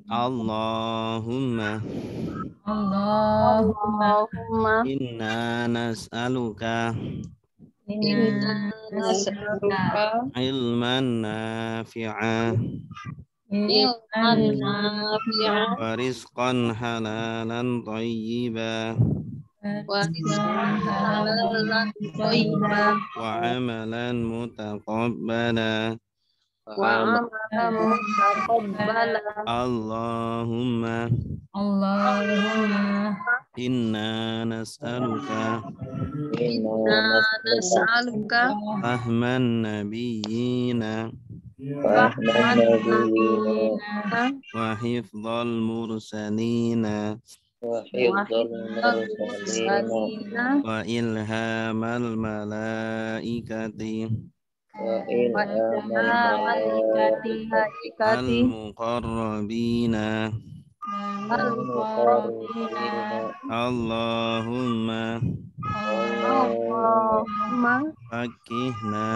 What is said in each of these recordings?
Allahumma Allahumma inna nas'aluka inna nas'aluka ilman nafi'a ilman nafi'an wa rizqan halalan thayyiban wa rizqan halalan thayyiban wa amalan mutaqabbala. wa amalan mutaqabbala. Allahumma inna nas'aluka Inna nas'aluka fahman nabiyyina fahman nabiyyina wa hifdzal mursalina wa hifdzal mursalina wa ilhamal malaikati wa ilhamal al malaikati muqarrabina. al-muqarrabina. Allahumma Allahumma fakihna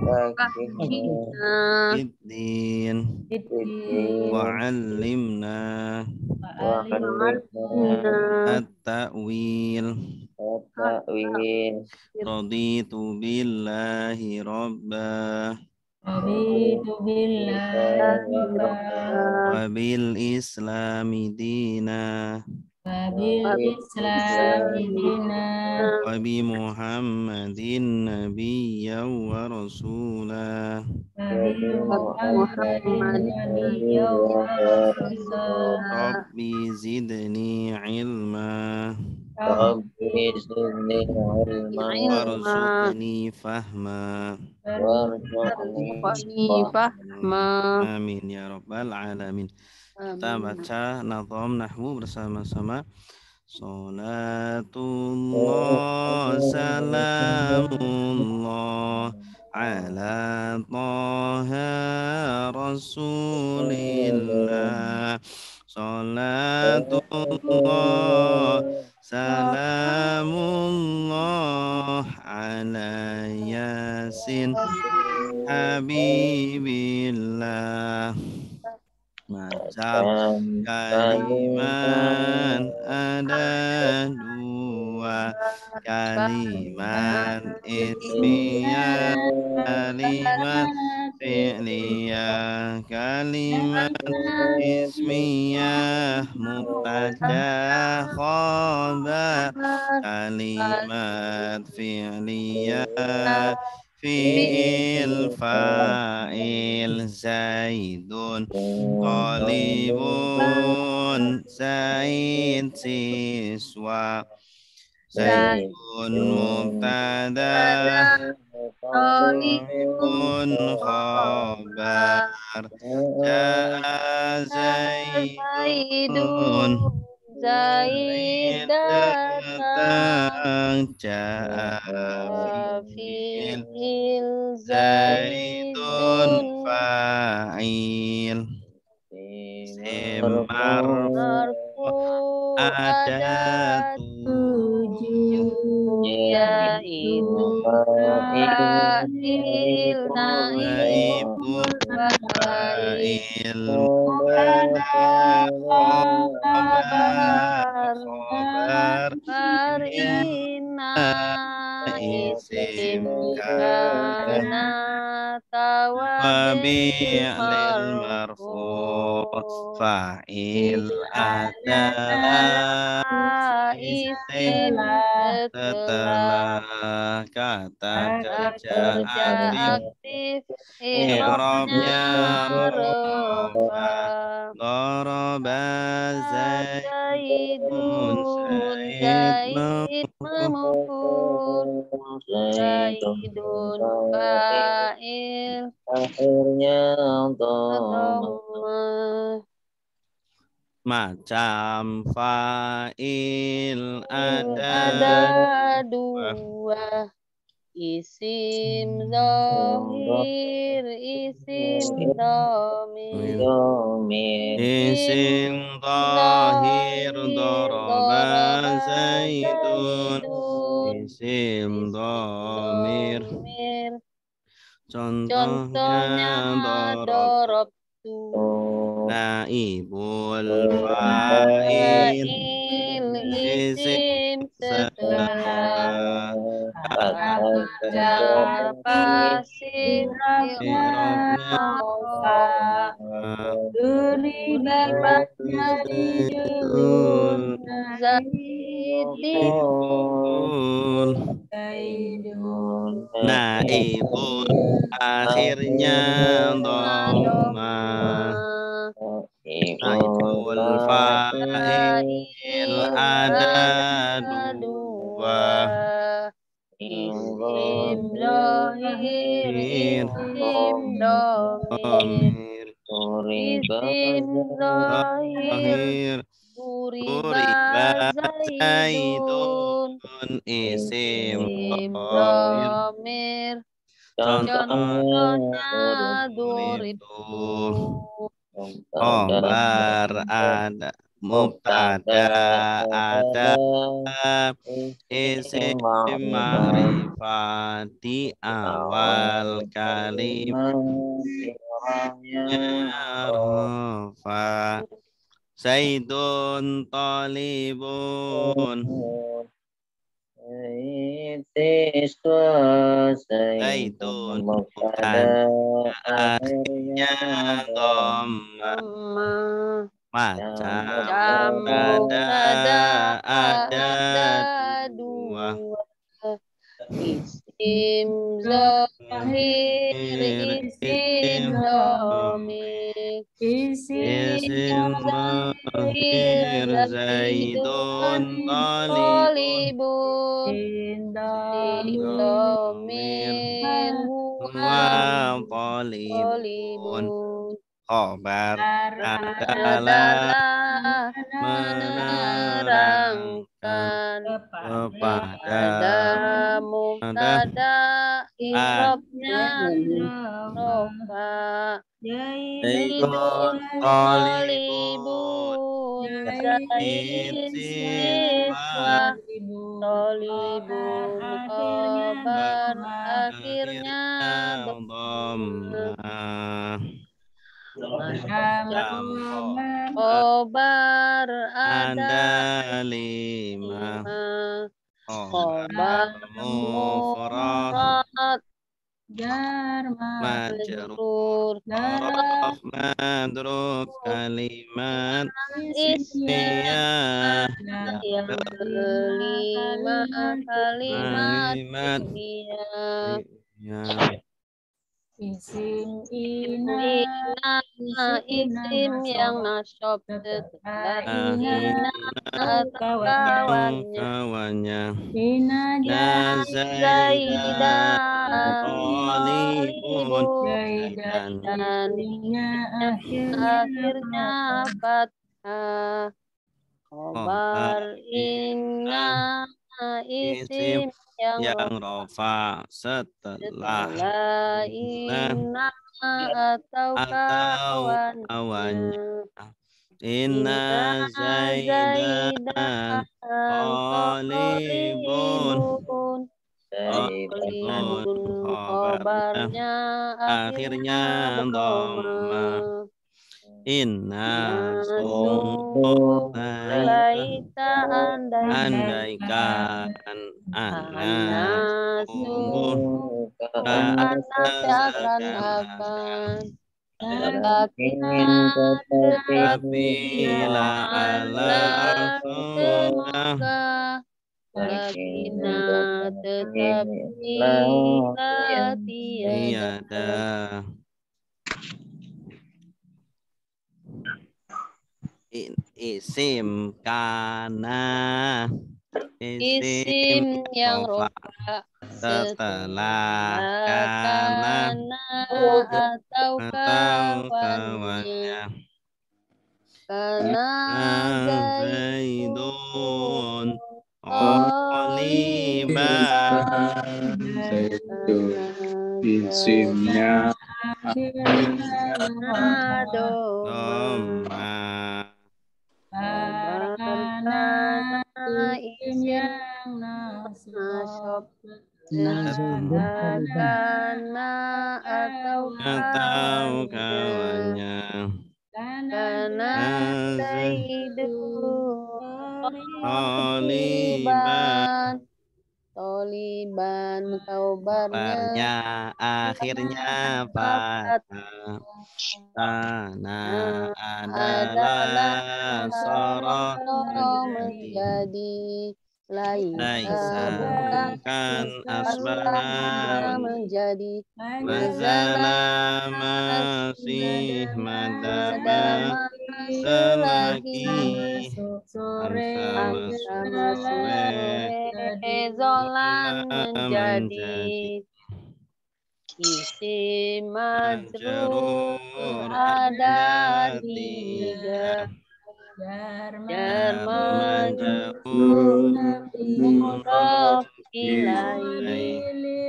fakihna fiddin wa allimna at-ta'wil. Raditu billahi rabba wa bil islami dina wa bi muhammadin nabiyyan wa rasulah. Rabbi zidni ilma warzuqni fahma. Amin ya rabbal alamin. Kita baca nazam nahwu bersama-sama. Salatullah salamullah ala taha rasulillah. Salatullah salamullah ala yasin habibillah. Macam kalimat ada dua, kalimat ismiyah, kalimat fi'liyah, kalimat ismiyah mubtada khabar, kalimat fi'liyah fi'il fa'il zaidun talibun zaid siswa zaidun mubtada talibun khabar ja'a zaidun zaid datang ja'a fi'il zaidun fa'il isim marfu ada tujuh yaitu fa'il naibul fa'il khabar inna isim kana wabi'lil marfu fa'il adalah isim setelah kata kerja aktif i'rabnya daraba zaidun zaid Zaidun fa'il akhirnya macam fa'il ada dua, isim zahir, isim dhamir. Isim zahir daraba zaidun, isim dhamir contohnya darab naibul fa'il isim setelah kata pasif i'rabnya duriba zaidun zaidun naibun akhirnya dhamma naibul fa'il ada dua isim zahir isim domir isim zahir zahir duriba duriba zaidun zaidun isim isim dhamir domir contohnya contohnya duritu duribu khobar ada mubtada ada isim ma'rifat di awal kalimatnya rafa Zaidun talibun Zaidun mubtada akhirnya dhamma amma macam jamu mubtada tada ada ada dua dua isim zahir isim isim domir isim isim zahir zahir zaidun Zaidun talibun talibun isim domir domir huwa wa talibun talibun khobar adalah adalah menerangkan menerangkan kepada ada ada mubtada i'rabnya rofa Zaidun zaidun talibun talibun zaid siswa talibun khabar akhirnya akhirnya dhamma dhamma macam Jam khobar ada ada lima lima khobar khobar mufrad mufrad majrur majrur taraf madruf kalimat ismiyah ismiyah yang kelima kalimat kalimat ismiyah ya isim ina isim yang nasab setelah ina atau kawannya kawannya Ina Zaidan talibun talibun dan dan akhirnya fathah khobar khobar inna isim isim yang yang rofa setelah setelah nah inna atau atau kawannya kawannya inna inna zaidan Zaidan talibun talibun talibun talibun khobarnya khobarnya akhirnya akhirnya dhamma dhamma inna sungguh sungguh laika andaikan ana sungguh sungguh ana seakan-akan seakan-akan lakinnya tetapi bila ala la'alla arsalna semoga lakinna tetapi la tiada tiada isim kana isim isim yang rofa rofa setelah setelah kana kana atau atau kawannya kawannya kana Zaidun zaidun Oliban Zaidun kana isimnya akhirnya doma Doma kabar kana isim nasab Karena atau kawannya. Karena Toliban kabarnya akhirnya pada tanah adalah sorot menjadi laisa bukan asbaha menjadi mazalah masih madama selagi sama sore zolan menjadi isi majrur ada tiga jar majrur mudhof ilaih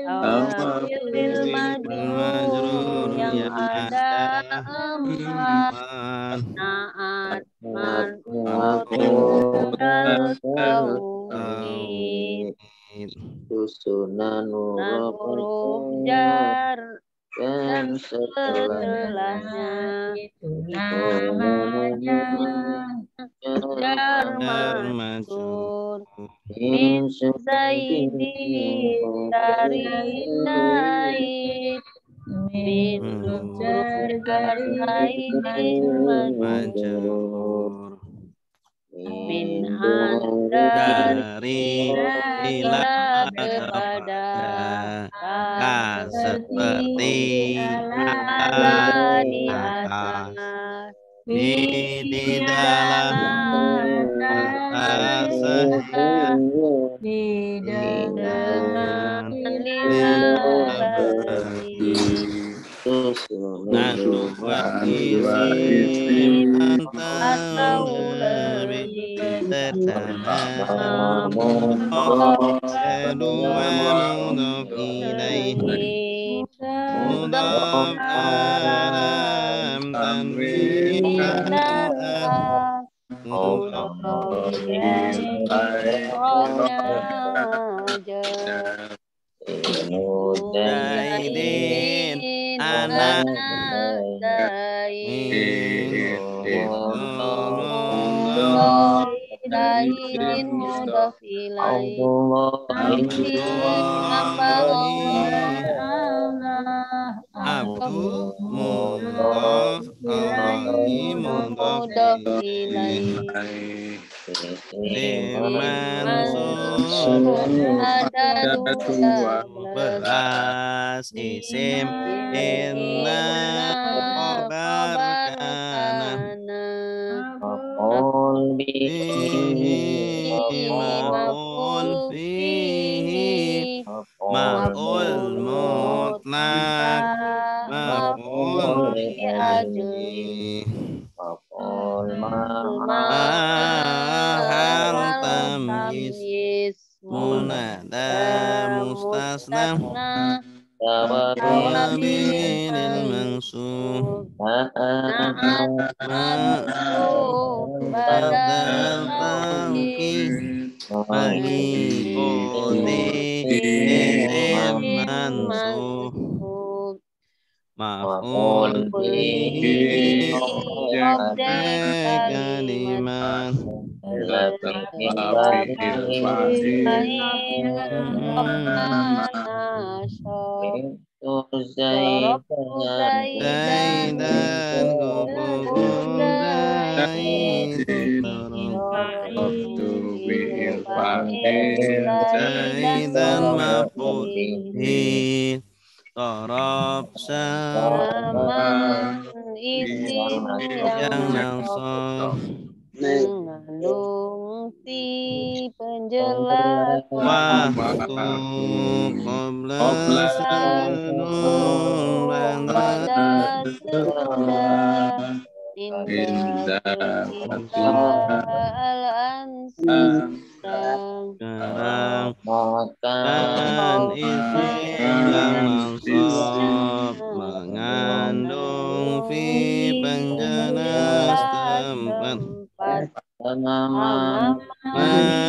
awil majrur yang ada empat naat man'ut dan tauhid susunan huruf jar dan setelahnya jar majrur min zaidin dari zaid min huruf jar zaidin majrur min dari ila kepada seperti ala di atas di dalam dengan isim atau lebih tertanam kedua mudhof ilaihi mudhof alam tanwin mudhof Zaidin anak Zaidin mudhof ilaihi apa Abu mudhof alaihi mudhof ilaihi mansub ada 12 isim inna khobar kana fihi maf'ul fihi maf'ul mutlaq maf'ul ajli hal tamyiz munada mustasna wabilil mansub badal tamki mengikuti isim mansub maf'ul bihi objek kalimat Zaidan kufuku Zaidan maf'ul bihi Torob sama isim yang nasab mengandung si penjelas waktu qabla sanun pada sesudah indah al-ansam sekarang dan isim yang nasab mengandung fi penjelas tempat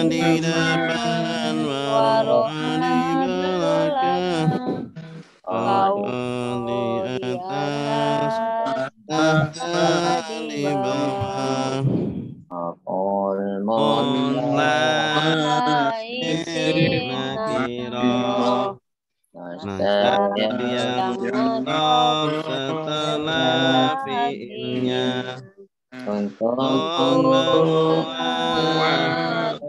di depan warna di belakang di bawah. isim nakiro Masdar yang yang top setelah fiilnya. Untuk Atau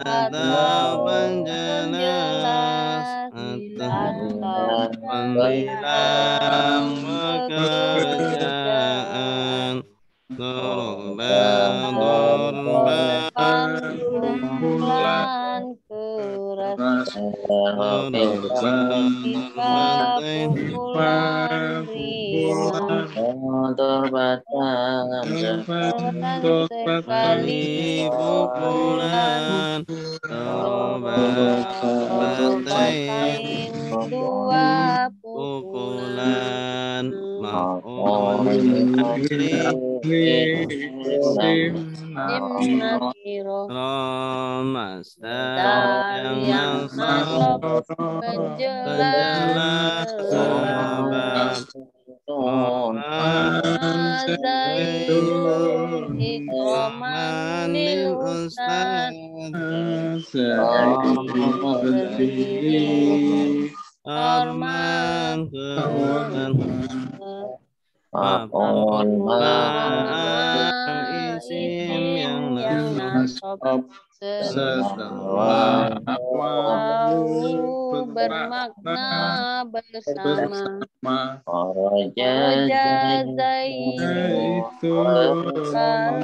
atau penjelas atau pembilang pekerjaan pekerjaan. Dorban pukulan keras jika pukulan ringan Dorban sekali pukulan Dorbatain dua pukulan maf'ul Sim nakiro masdar yang nasab penjelas sebab Zaidun ikroman lil ustad berdiri hormat isim yang nasab setelah bermakna bersama Raja Zaidun Zaid keluar bersama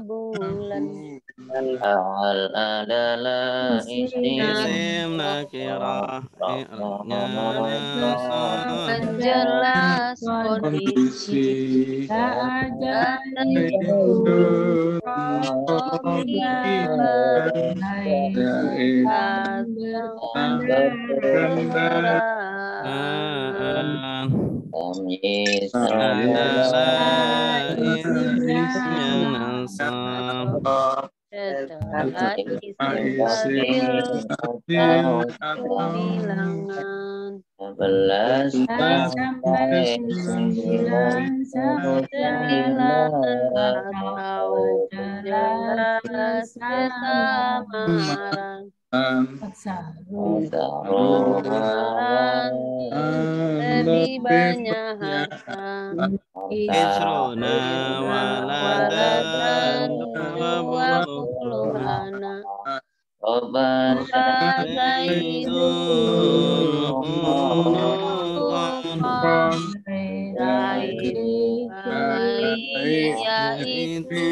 bulan adalah isim nakirah i'rabnya nasab penjelas kondisi ada adalah isim yang nasab setelah isim atau bilangan 11 sampai 9 sembilan atau penjelas kesamaran lebih banyak harta Isrona waladan 20 anak Obat Zaidun yaitu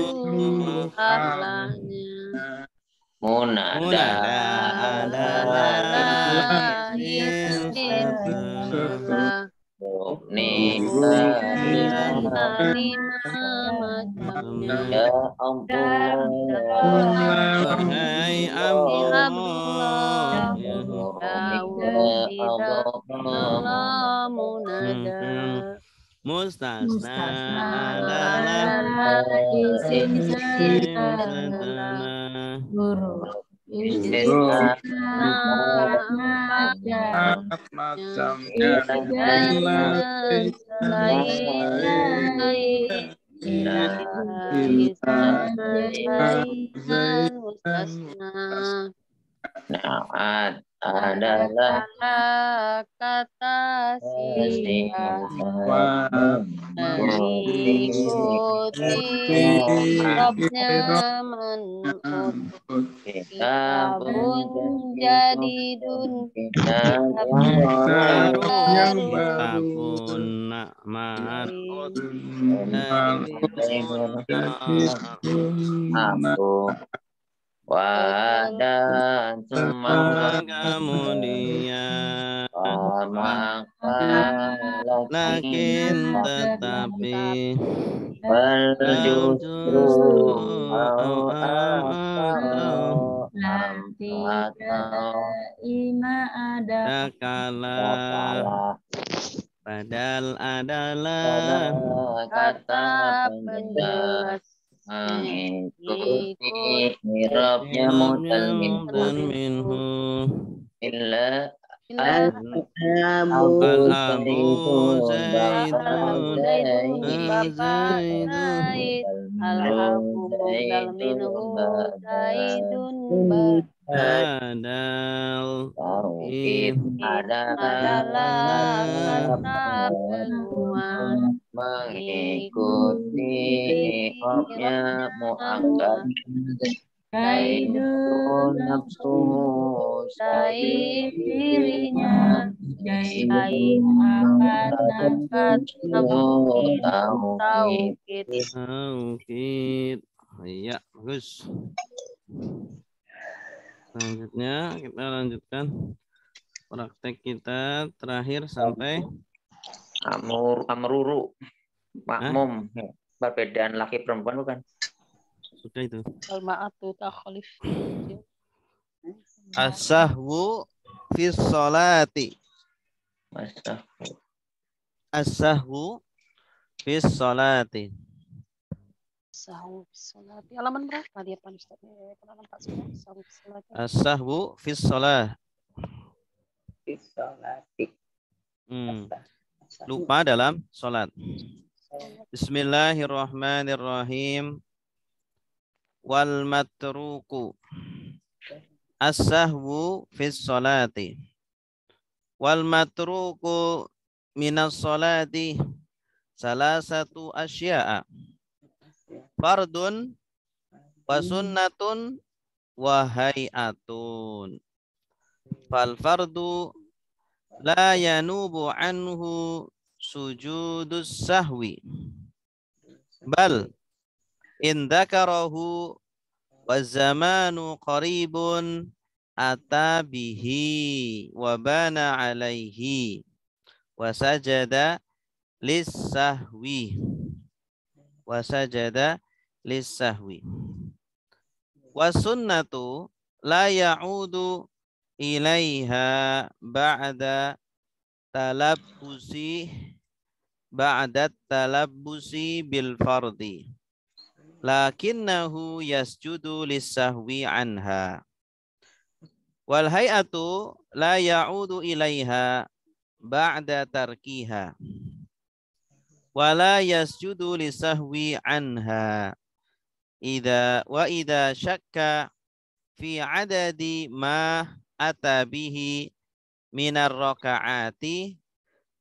akhlaknya Munada adalah isim setelah lima macamnya ya ampun Wahai Abdullah Daud tidak Allah munada Mustasna adalah isim setelah macamnya selain mustasna Naat adalah kata sifat mengikuti robnya manut kitabun jadidun kitab yang baru Tapun na'mat aku wadah semangat kemudian lakin tetapi justru kala padahal adalah kata penjelas mengikuti mirabnya mutal minhu minhu illa Abu Al-Abu Zaidun Zaidun Bapak Zaidun Zaid Al-Abu Mubdal minhu Zaidun Ba Badal Tauhid adalah adalah kata penguat mengikuti rohnya robnya muangkat Zaidun nafsu Zaid dirinya Zaid angkat tauhid tauhid Tauhid. Iya, bagus. Selanjutnya kita lanjutkan praktek kita terakhir sampai amruru makmum. Perbedaan laki perempuan bukan? sudah itu. al-ma'atu takhalif As-sahwu fi sholati. Masa As-sahwu fi sholati. sahwu salat halaman berapa dia Pak Ustaz? Halaman 41 sahwu salat. As-sahwu fi sholah. Lupa dalam sholat. Bismillahirrahmanirrahim. Wal matruku. As-sahwu fi sholati. Wal matruku minas sholati salasatu asya'a. Fardun wa sunnatun wa hay'atun. Fal fardu la yanubu anhu sujudus sahwi. Bal in dzakarahu wa zamanu qaribun ata bihi wa bana alaihi wa sajada lis-sahwi. Wa sajada lis-sahwi. Wa sunnatu la ya'udu ilaiha ba'da talabbusi bil fardi. Lakinnahu yasjudu lis-sahwi anha. Wal hay'atu la ya'udu ilaiha ba'da tarkiha. Wala yasjudu lisahwi anha idza syakka fi adadi ma ata bihi minar raka'ati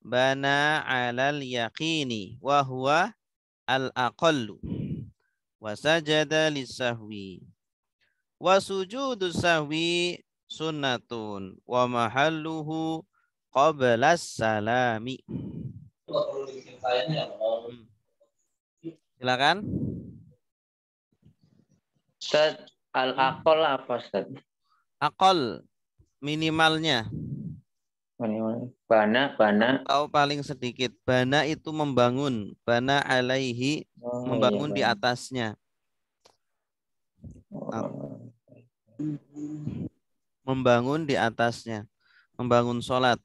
bana 'alal yaqini wa huwa al aqallu wa sajada lisahwi wa sujudu sahwi sunnatun wa mahalluhu qabla salami. Silakan. Ustaz, al-aqol apa Ustaz? Aqol minimalnya. Bana Atau paling sedikit. Bana itu membangun. Bana alaihi membangun di atasnya. Membangun di atasnya. Membangun sholat.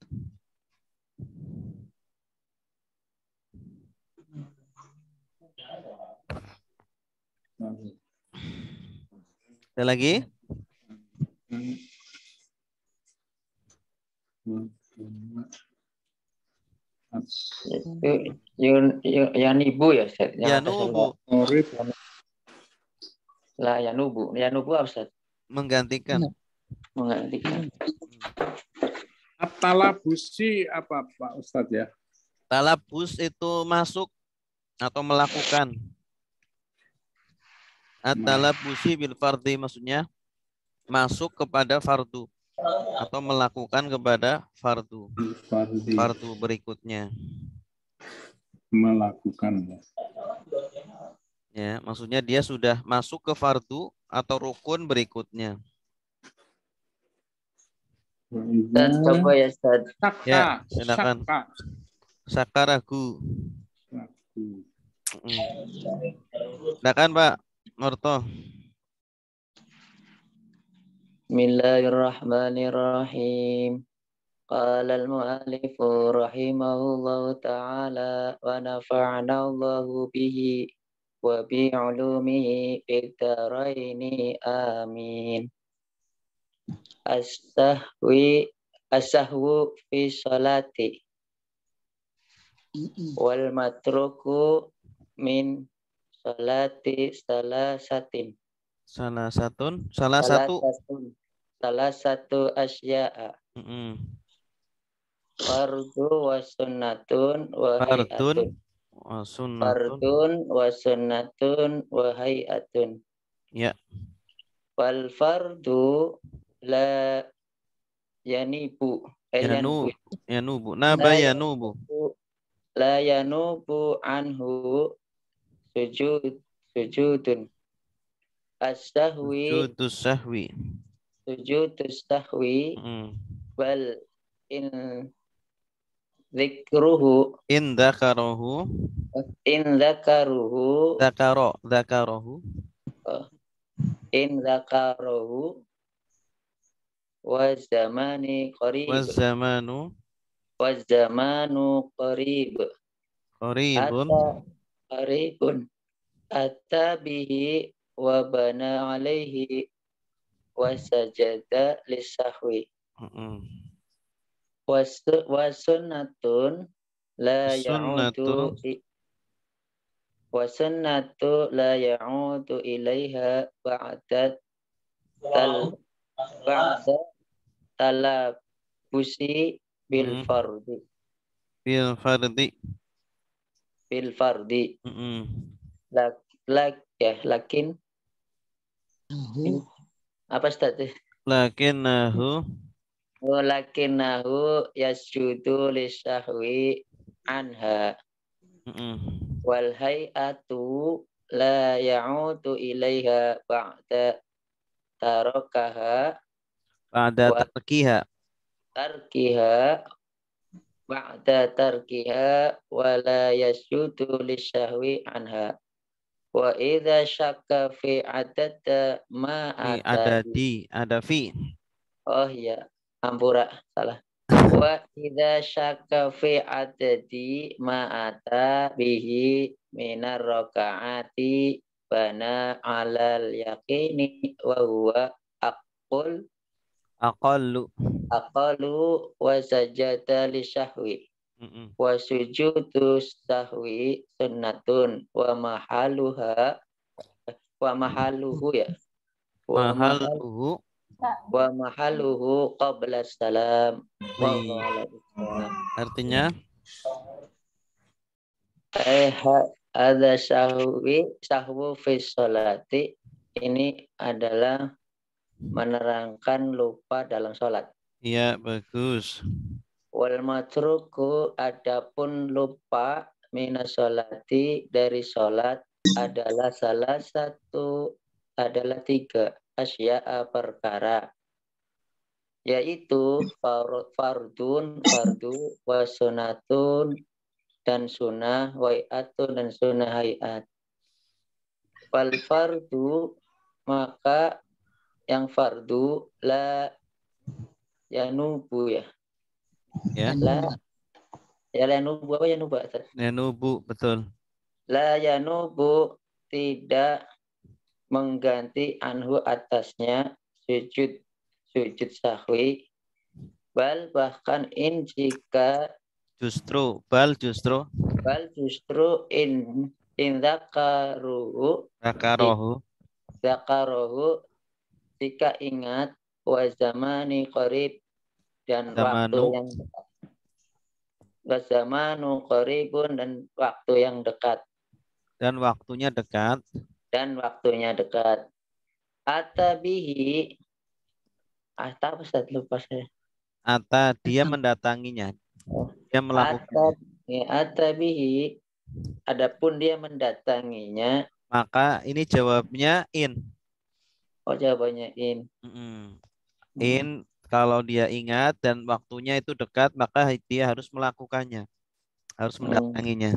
Ada lagi? Yanubu ya Ustaz? Yanubu. Lah Yanubu apa Ustaz? Menggantikan. At-talabusi apa Pak Ustadz ya? Talabus itu masuk atau melakukan. At-talabusi bil fardi maksudnya masuk kepada fardu atau melakukan kepada fardu berikutnya. Melakukan. Ya, maksudnya dia sudah masuk ke fardu atau rukun berikutnya. Dan coba ya Ustaz. Ya, silakan. Sakaragu. Silakan Pak Murto. Bismillahirrahmanirrahim. Qala al-mu'allif rahimahullahu ta'ala wa nafa'ana Allahu bihi wa bi'ulumihi fid dharaini amin. As-sahwi As-sahwu fi sholati wal matruku min sholati salasatin. Salah satu. Salah satu asya'a. Fardu wa sunnatun wa hayatun. Fardun wa sunnatun wa hayatun. Ya. Wal fardu la yanibu. Yanubu. Naba yanubu. La yanubu anhu sujudun. As-sahwi. Sujudus sahwi. Bal in dzikruhu. In dzakaruhu. In dzakaruhu. Wa zamani qarib. Wa zamanu qarib. Qaribun. Atta bihi wa bana alaihi wa sajada lisahwi. Wa sunnatun la ya'udu wa sunnatu la ya'udu ilaiha ba'da talabusi bil fardi. Lakin apa Ustaz? Lakinnahu yasjudu lisahwi anha. Wal hay'atu la ya'udu ilaiha ba'da tarkiha wa la yasjudu lisahwi anha. Wa idza syakka fi adada ma Ada fi. Oh iya, hampura salah. Wa idza syakka fi adadi ma ata bihi minar rakaati bana alal yaqini wa huwa aqallu wa sajada li syahwi. Wa sujudu sahwi sunnatun wa mahaluhu qabla salam. Artinya ada sahwu fi sholati, ini adalah menerangkan lupa dalam sholat. Iya, bagus. Wal matruku, adapun lupa minas sholati dari sholat adalah tiga asya'a perkara, yaitu fardu wa sunatun dan sunnah, wa hayatun dan sunnah hayat. Wal fardu, maka yang fardu la yanubu ya. Yanubu, betul. La yanubu, tidak mengganti anhu atasnya sujud sahwi. Bal, bahkan in jika Justru in dzakarohu jika ingat, wa zamani qarib, dan waktu yang dekat. Wa zamanu qaribun, dan waktu yang dekat. Dan waktunya dekat. Atabihi, apa Ustaz, lupa saya. Dia mendatanginya. Dia melakukannya. Atabihi, adapun dia mendatanginya. Maka ini jawabnya in. Oh, jawabannya in. In, kalau dia ingat dan waktunya itu dekat, maka dia harus melakukannya. Harus mendatanginya.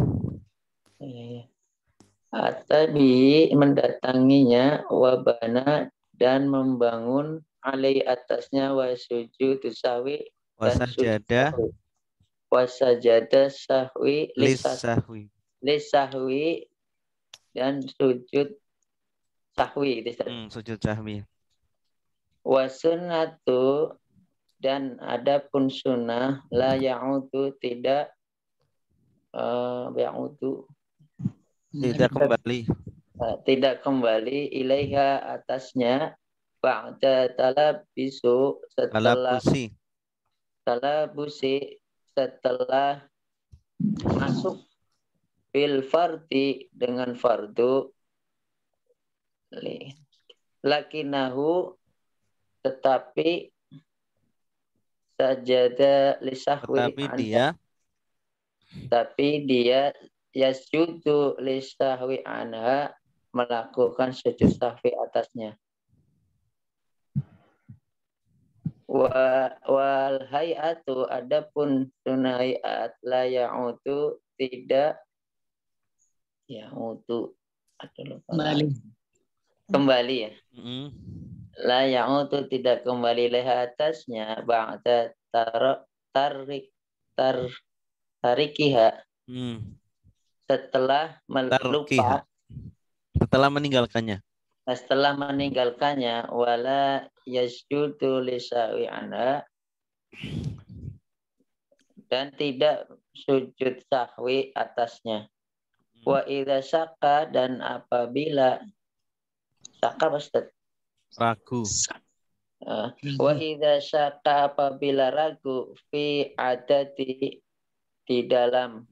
Atabi, mendatanginya, wabana, dan membangun, alai, atasnya, wasujud sahwi, wasajada sahwi, lisahwi, dan sujud sahwi. Sujud sahwi. Wasunnatu, dan adapun sunnah la ya'udu tidak ya'udu Tidak kembali. Tidak kembali ilaiha atasnya ba'da talabisu talabusi setelah masuk bil fardi dengan fardu lakinahu tetapi sajada lisahwi tapi dia yasjudu lisahwi anha melakukan sujud sahwi atasnya. Wal hayatu adapun sunnah hayat la ya'udu tidak ya'udu kembali ya. La ya'udu tidak kembali leha atasnya ba'da tarikiha setelah melupa setelah meninggalkannya. Setelah meninggalkannya wala yasjudu lisawi anha dan tidak sujud sahwi atasnya. Wa idza syaka dan apabila syaka Ustaz ragu. Wa idza syaka apabila ragu fi adati di dalam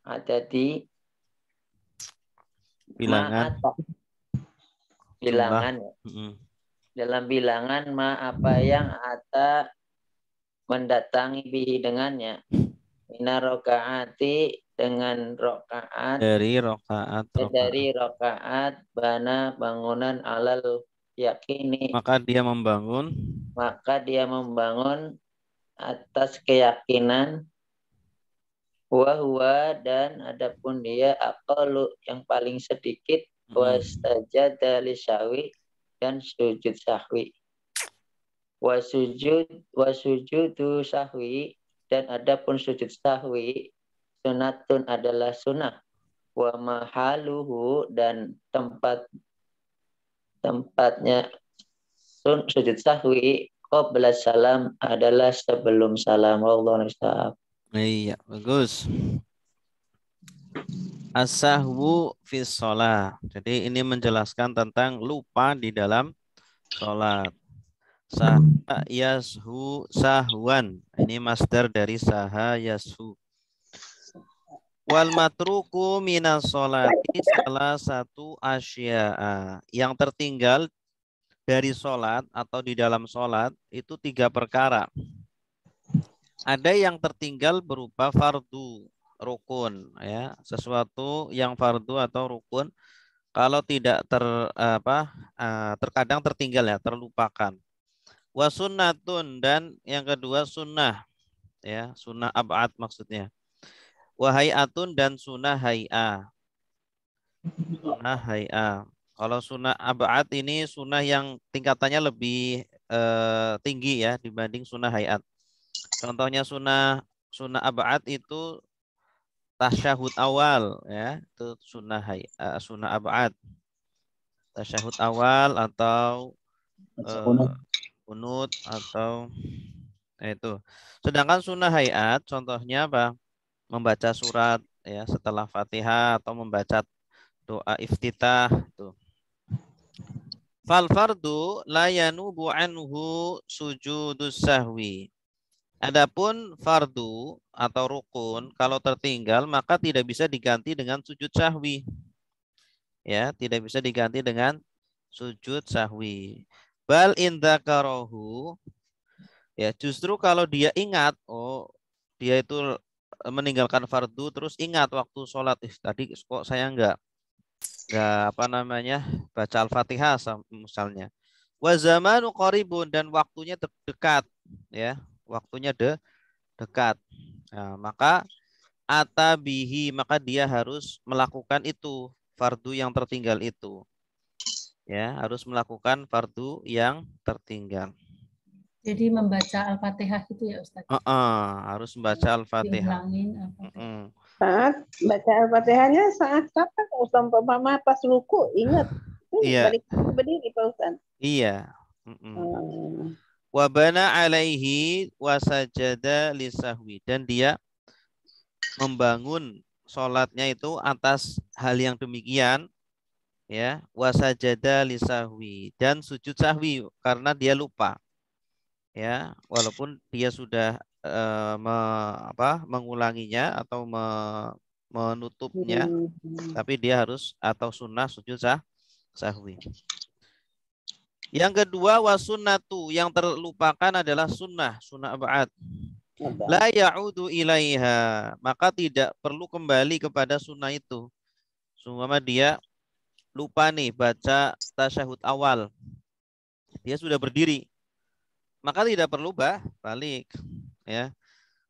adati bilangan dalam bilangan ma apa yang ata mendatangi bihi dengannya mina rokaati dengan rokaat dari rokaat bana bangunan alal yakini maka dia membangun atas keyakinan wahwa dan adapun dia aqallu yang paling sedikit wastajada lisahwi dan sujud sahwi wasujudu sahwi dan adapun sujud sahwi sunatun adalah sunnah wa mahaluhu dan tempatnya sujud sahwi qabla salam adalah sebelum salam. Wallahu a'lam. Iya, bagus. As-sahwu fi shalah. Jadi ini menjelaskan tentang lupa di dalam sholat. Saha yashu sahwan. Ini masdar dari saha yashu. Wal matruku minas sholati salah satu asya'a. Yang tertinggal dari sholat atau di dalam sholat itu 3 perkara. Ada yang tertinggal berupa fardu. Rukun ya, sesuatu yang fardu atau rukun kalau tidak terkadang tertinggal ya, terlupakan. Wa sunnatun dan yang kedua sunnah ya, sunnah ab'ad maksudnya. Wa hay'atun dan sunnah hay'ah. Sunnah hay'ah. Kalau sunnah ab'ad ini sunnah yang tingkatannya lebih tinggi ya dibanding sunnah hay'at. Contohnya sunnah ab'ad itu tasyahud awal ya, itu sunnah ab'ad. Tasyahud awal atau kunut atau itu. Sedangkan sunnah hayat contohnya apa? Membaca surat ya setelah Fatihah atau membaca doa iftitah itu. Fal fardu la yanubu anhu sujudus sahwi. Adapun fardu atau rukun kalau tertinggal maka tidak bisa diganti dengan sujud sahwi. Ya, tidak bisa diganti dengan sujud sahwi. Bal in dzakarahu ya, justru kalau dia ingat, oh dia itu meninggalkan fardu terus ingat waktu sholat, tadi kok saya enggak baca Al-Fatihah misalnya. Wa zamanu qaribun dan waktunya dekat ya. Waktunya dekat. Nah, maka atabihi maka dia harus melakukan itu fardu yang tertinggal itu. Ya, harus melakukan fardu yang tertinggal. Jadi membaca Al-Fatihah itu ya Ustaz? Harus membaca Al-Fatihah. Saat baca Al-Fatihahnya saat kapan Ustaz? Umpama pas ruku ingat. Iya. Balik berdiri Pak Ustaz. Iya. Wabana alaihi wasajada lisahwi, dan dia membangun sholatnya itu atas hal yang demikian, ya, wasajada lisahwi, dan sujud sahwi karena dia lupa, ya, walaupun dia sudah mengulanginya atau menutupnya, tapi dia harus atau sunnah sujud sahwi. Yang kedua wasunnatu, yang terlupakan adalah sunnah ba'd. La ya'udu ilaiha, maka tidak perlu kembali kepada sunnah itu. Seumpama dia lupa nih baca tasyahud awal, dia sudah berdiri, maka tidak perlu balik, ya.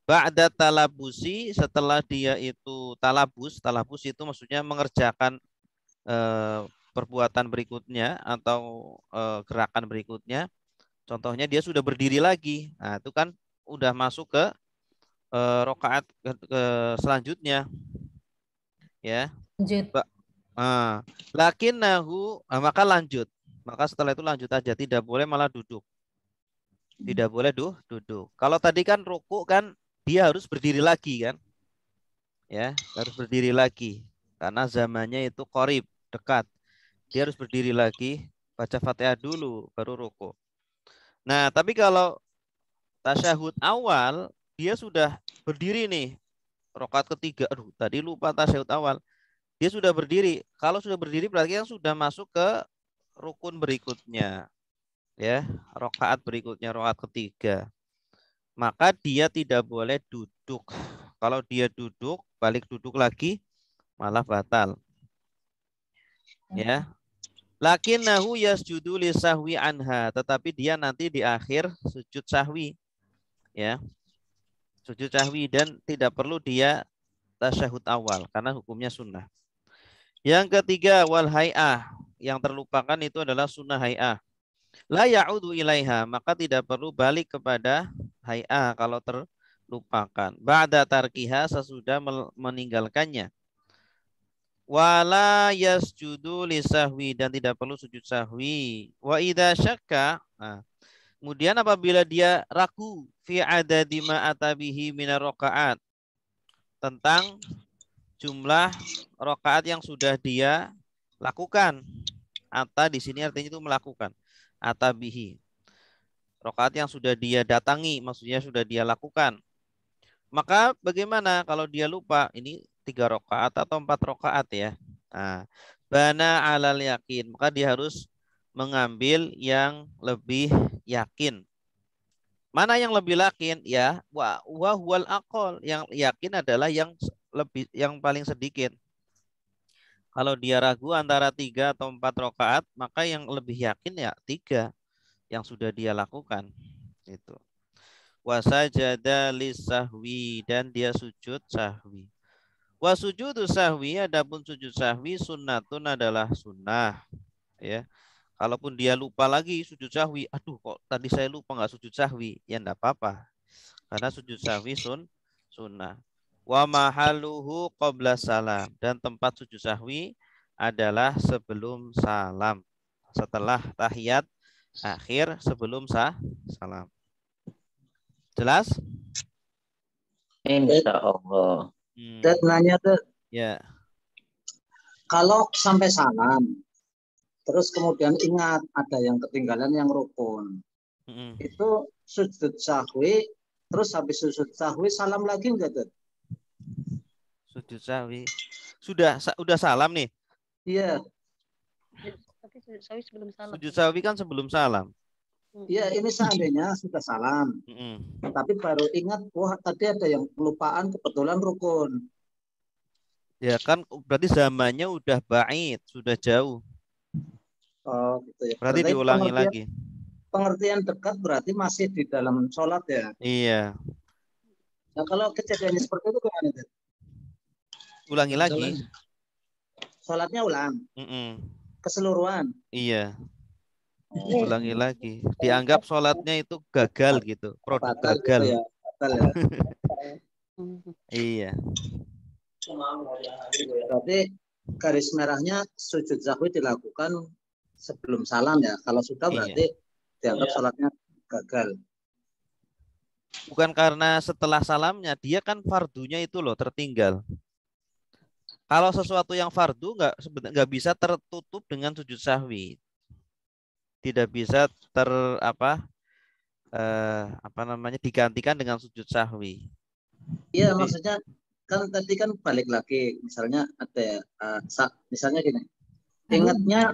Ba'da talabusi, setelah dia itu talabus itu maksudnya mengerjakan perbuatan berikutnya atau gerakan berikutnya. Contohnya dia sudah berdiri lagi. Nah, itu kan udah masuk ke rakaat ke selanjutnya. Ya. Lanjut. Lakinnahu, maka lanjut. Maka setelah itu lanjut aja, tidak boleh malah duduk. Tidak boleh duduk. Kalau tadi kan ruku kan dia harus berdiri lagi kan. Ya, harus berdiri lagi karena zamannya itu qarib, dekat. Dia harus berdiri lagi, baca Fatihah dulu, baru ruku. Nah, tapi kalau tasyahud awal, dia sudah berdiri nih, rakaat ketiga. Aduh, tadi lupa tasyahud awal. Dia sudah berdiri. Kalau sudah berdiri berarti yang sudah masuk ke rukun berikutnya. Ya, rakaat berikutnya, rakaat ketiga. Maka dia tidak boleh duduk. Kalau dia duduk, balik duduk lagi, malah batal. Ya. Lakinnahu yasjudu lisahwi anha, tetapi dia nanti di akhir sujud sahwi, ya, sujud sahwi, dan tidak perlu dia tasyahud awal karena hukumnya sunnah. Yang ketiga wal hay'ah, yang terlupakan itu adalah sunnah hay'ah. La ya'udu ilaiha, maka tidak perlu balik kepada hay'ah kalau terlupakan. Ba'da tarkiha, sesudah meninggalkannya. Wala yasjudu lisahwi, dan tidak perlu sujud sahwi. Wa idza syakka, kemudian apabila dia ragu fi adadi ma atabihi minar rakaat, tentang jumlah rakaat yang sudah dia lakukan. Ata di sini artinya itu melakukan. Atabihi, rakaat yang sudah dia datangi, maksudnya sudah dia lakukan. Maka bagaimana kalau dia lupa? Ini 3 rakaat atau 4 rakaat ya. Nah, bana alal yakin, maka dia harus mengambil yang lebih yakin. Mana yang lebih yakin? Ya, wa huwal aqall, yang yakin adalah yang paling sedikit. Kalau dia ragu antara 3 atau 4 rakaat, maka yang lebih yakin ya 3 yang sudah dia lakukan. Itu. Wasajada lisahwi, dan dia sujud sahwi. Wasujudu sahwi, adapun sujud sahwi sunnatun adalah sunnah, ya. Kalaupun dia lupa lagi sujud sahwi, aduh kok tadi saya lupa nggak sujud sahwi, ya enggak apa-apa, karena sujud sahwi sunnah. Wa mahaluhu qabla salam, dan tempat sujud sahwi adalah sebelum salam, setelah tahiyat akhir sebelum salam. Jelas? Insya Allah. Dan nanya tuh, ya, kalau sampai salam, terus kemudian ingat ada yang ketinggalan yang rukun, itu sujud sahwi, terus habis sujud sahwi salam lagi enggak tuh? Sujud sahwi sudah salam nih? Iya. Tapi sujud sahwi sebelum salam. Sujud sahwi kan sebelum salam. Iya, ini seandainya sudah salam, tapi baru ingat, wah tadi ada yang kelupaan, kebetulan rukun. Ya kan, berarti zamannya udah ba'id, sudah jauh. Oh, gitu ya. Berarti diulangi lagi. Pengertian dekat berarti masih di dalam sholat ya? Iya. Nah, kalau kejadiannya seperti itu gimana? Ulangi lagi. Sholatnya ulang. Keseluruhan. Iya. Ulangi lagi. Dianggap sholatnya itu gagal gitu, produk gagal. Gitu ya. Batal ya. Iya. Berarti garis merahnya sujud sahwi dilakukan sebelum salam ya. Kalau sudah berarti dianggap sholatnya gagal. Bukan karena setelah salamnya, dia kan fardunya itu loh tertinggal. Kalau sesuatu yang fardu nggak bisa tertutup dengan sujud sahwi, tidak bisa digantikan dengan sujud sahwi. Iya, maksudnya kan tadi kan balik lagi, misalnya ada misalnya gini, ingatnya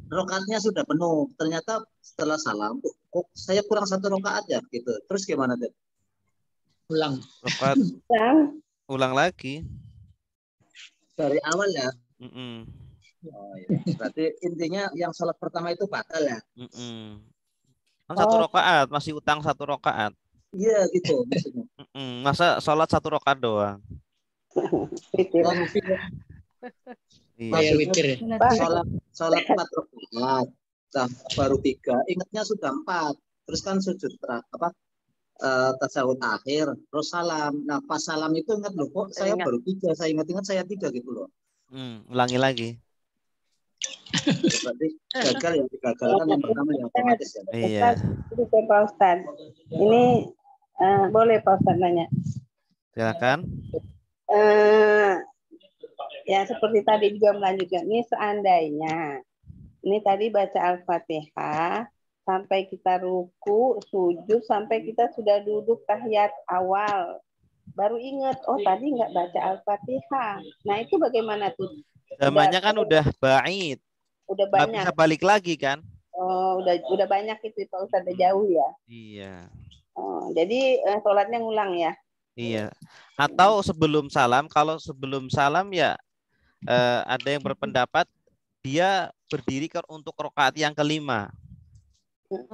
rakaatnya sudah penuh, ternyata setelah salam kok saya kurang 1 rakaat ya gitu, terus gimana deh? Ulang lagi dari awal ya. Oh, iya. Berarti intinya yang sholat pertama itu batal ya. Kan 1 rakaat, masih utang 1 rakaat. Iya gitu maksudnya. Masa sholat 1 rakaat doang? Maksudnya sholat 4 rakaat, baru 3, ingatnya sudah 4, terus kan sujud tasawuf akhir, terus salam. Nah pas salam itu ingat loh, kok saya baru 3, saya ingat saya 3 gitu loh. Ulangi lagi. Berarti gagal ya, digagalkan yang pertama yang otomatis ya. Iya. Pak Ustaz. Ini boleh Pak Ustaz nanya? Silakan. Ya seperti tadi juga melanjutkan. Ini seandainya, ini tadi baca Al-Fatihah, sampai kita ruku, sujud, sampai kita sudah duduk tahiyat awal. Baru ingat, oh tadi nggak baca Al-Fatihah. Nah itu bagaimana tuh? Zamannya kan udah ba'id. Udah Nggak banyak. bisa balik lagi kan? Oh, udah banyak itu Pak Ustaz, udah jauh ya. Iya. Oh, jadi sholatnya ngulang ya. Iya. Atau sebelum salam, kalau sebelum salam ya ada yang berpendapat dia berdiri untuk rakaat yang kelima.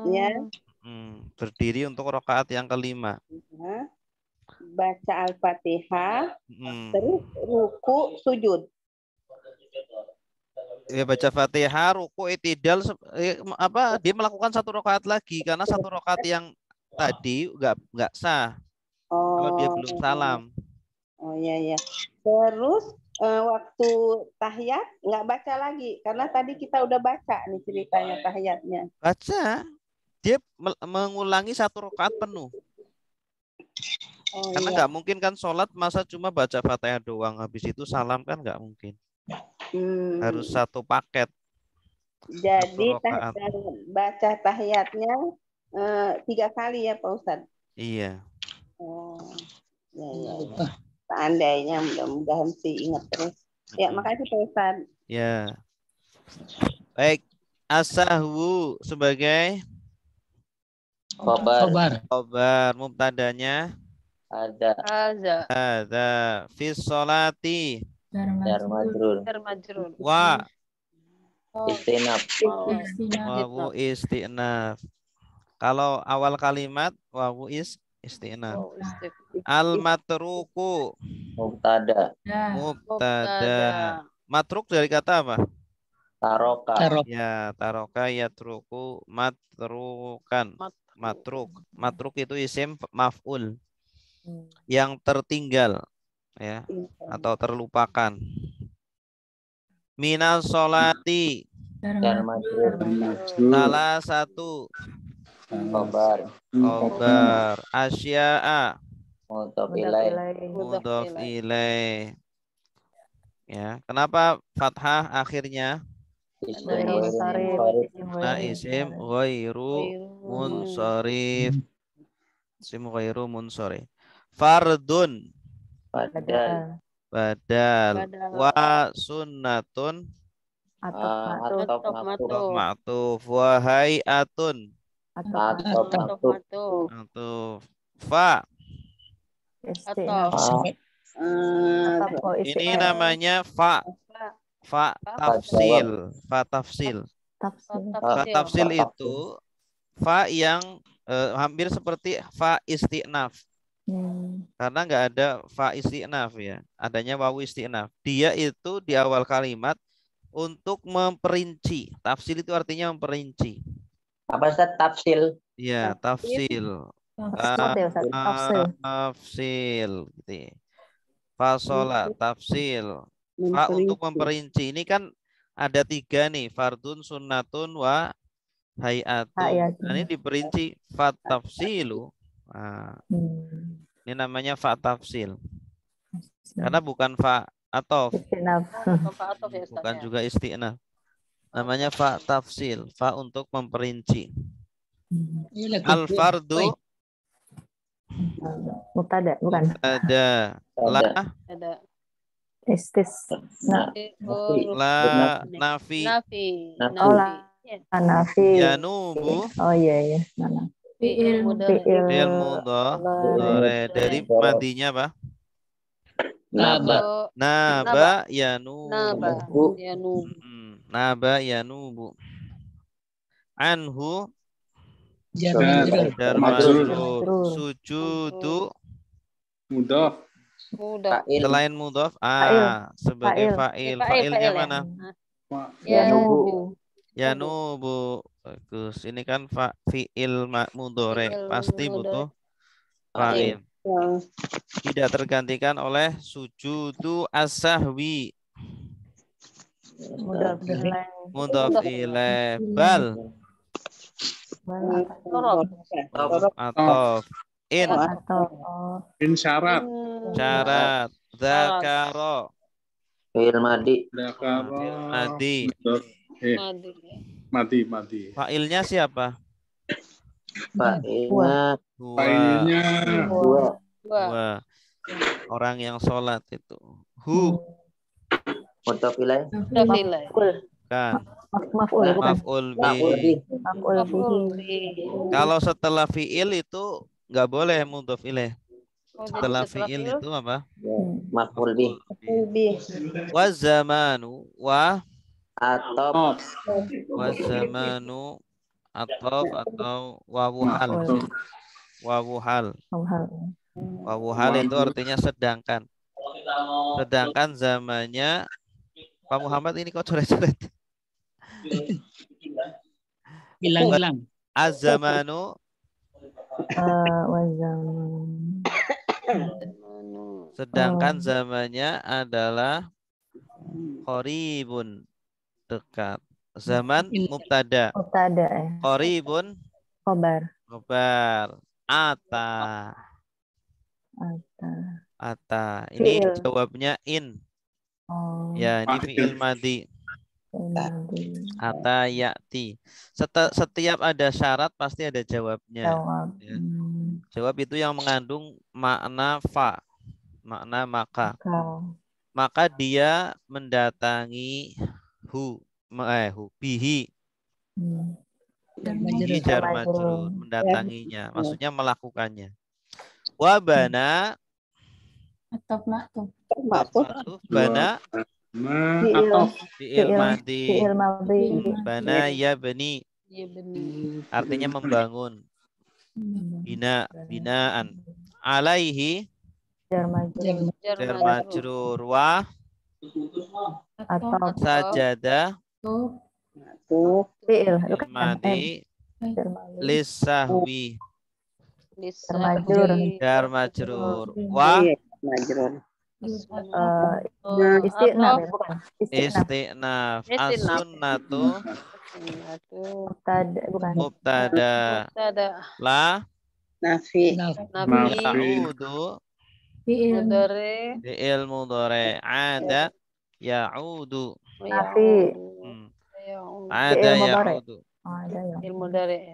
Ya. Berdiri untuk rakaat yang kelima. Baca Al-Fatihah, terus ruku, sujud. Ya baca Fatihah, ruku, i'tidal, dia melakukan 1 rakaat lagi karena 1 rakaat yang tadi nggak sah. Kalau dia belum salam. Oh iya. Terus waktu tahiyat nggak baca lagi karena tadi kita udah baca nih ceritanya tahiyatnya. Baca, dia mengulangi 1 rakaat penuh. Karena nggak mungkin kan sholat masa cuma baca Fatihah doang, habis itu salam kan nggak mungkin. Harus 1 paket. Jadi baca tahiyatnya 3 kali ya Pak Ustadz? Iya. Oh, ya. Seandainya, mudah-mudahan sih ingat terus. Ya, makasih Pak Ustadz. Ya. Baik, as-sahwu sebagai khobar. Mubtadanya ada fi sholati Jar majrur. wa Istinaf. wawu istinaf. Kalau awal kalimat wawu istinaf. Al matruku Mubtada. Matruk dari kata apa? Taroka. Ya, taroka yatruku matrukan. Matruk itu isim maf'ul. Yang tertinggal ya atau terlupakan. Minal sholati salah satu Khobar. Asya'a Mudhof ilaih. Ya, kenapa fathah akhirnya? Isim ghairu munsharif. Isim ghairu munsharif. Fardun badal wa sunnatun ma'tuf wa hay'atun fa. Ini namanya fa tafsil. Fa tafsil itu fa yang hampir seperti fa isti'naf. Karena nggak ada fa isti'naf ya, adanya wawu isti'naf. Dia itu di awal kalimat untuk memperinci. Tafsil itu artinya memperinci. Apa Ustaz tafsil? Iya, tafsil. Tafsil gitu. Fasola, tafsil. Fa untuk memperinci. Ini kan ada 3 nih, fardun, sunnatun, wa hayatu. Hayatu. Nah, ini diperinci fatafsilu. Nah, ini namanya fa tafsil. Karena bukan fa atof, Istinaf. Pak Atov ya Ustaz bukan ya. juga isti'naf. Namanya fa tafsil, fa untuk memperinci. Al fardu Mubtada, bukan? ada la Ada Istisna. la nafi Nafi. Oh, la nafi. yanubu Oh iya. Nah. Fi'il mudhari. fi'il mudhari dari madinya apa? Naba. Naba yanubu. Naba. Yanubu. Naba yanubu. Anhu Jar jar majrur. majrur. Sujudu Mudhaf. Mudah. selain mudhaf sebagai fa'il. Fa'ilnya mana? Yanubu. Yanubu. Bagus. Ini kan fi'il mudhari. Pasti butuh fa'il. Tidak tergantikan oleh sujudu as-sahwi. Mudhaf ilaih. Bal atau in syarat. syarat. Dzakara Fi'il madi. madi. Madi. Fa'ilnya siapa? Fa'ilnya Fa'ilnya Dua. Orang yang sholat itu. Hu mudhaf ilaih. kan. Maf'ul bukan? Maf'ul Maf'ul bi. bih. Maf'ul bihi. Kalau setelah fi'il itu nggak boleh mudhaf ilaih. Setelah fi'il itu apa? Maf'ul bih. Wa zamanu wa Atop. zamanu atau wawuhal. Wawuhal. Wawuhal itu artinya sedangkan. Sedangkan zamannya Pak Muhammad ini kok coret-coret. Hilang. Az-zamanu sedangkan zamannya adalah qaribun dekat. Zaman mubtada. Qaribun Khobar. Ata. Ini jawabnya in. Ya, ini fi'il madi. Ata ya'ti. Setiap ada syarat pasti ada jawabnya. Ya. Jawab itu yang mengandung makna fa, makna maka. Maka dia mendatangi bihi. Bihi jar majrur, mendatanginya, maksudnya melakukannya. Wabana bana fi'il madi. Bana ya bani. Artinya membangun. Binaan. Alaihi jar majrur wa sajada fi'il madi lisahwi jar majrur wa Isti'naf. As-sunnatu mubtada. La ya'udu fi'il mudhari. Ada ya'udu. Ada ya'udu.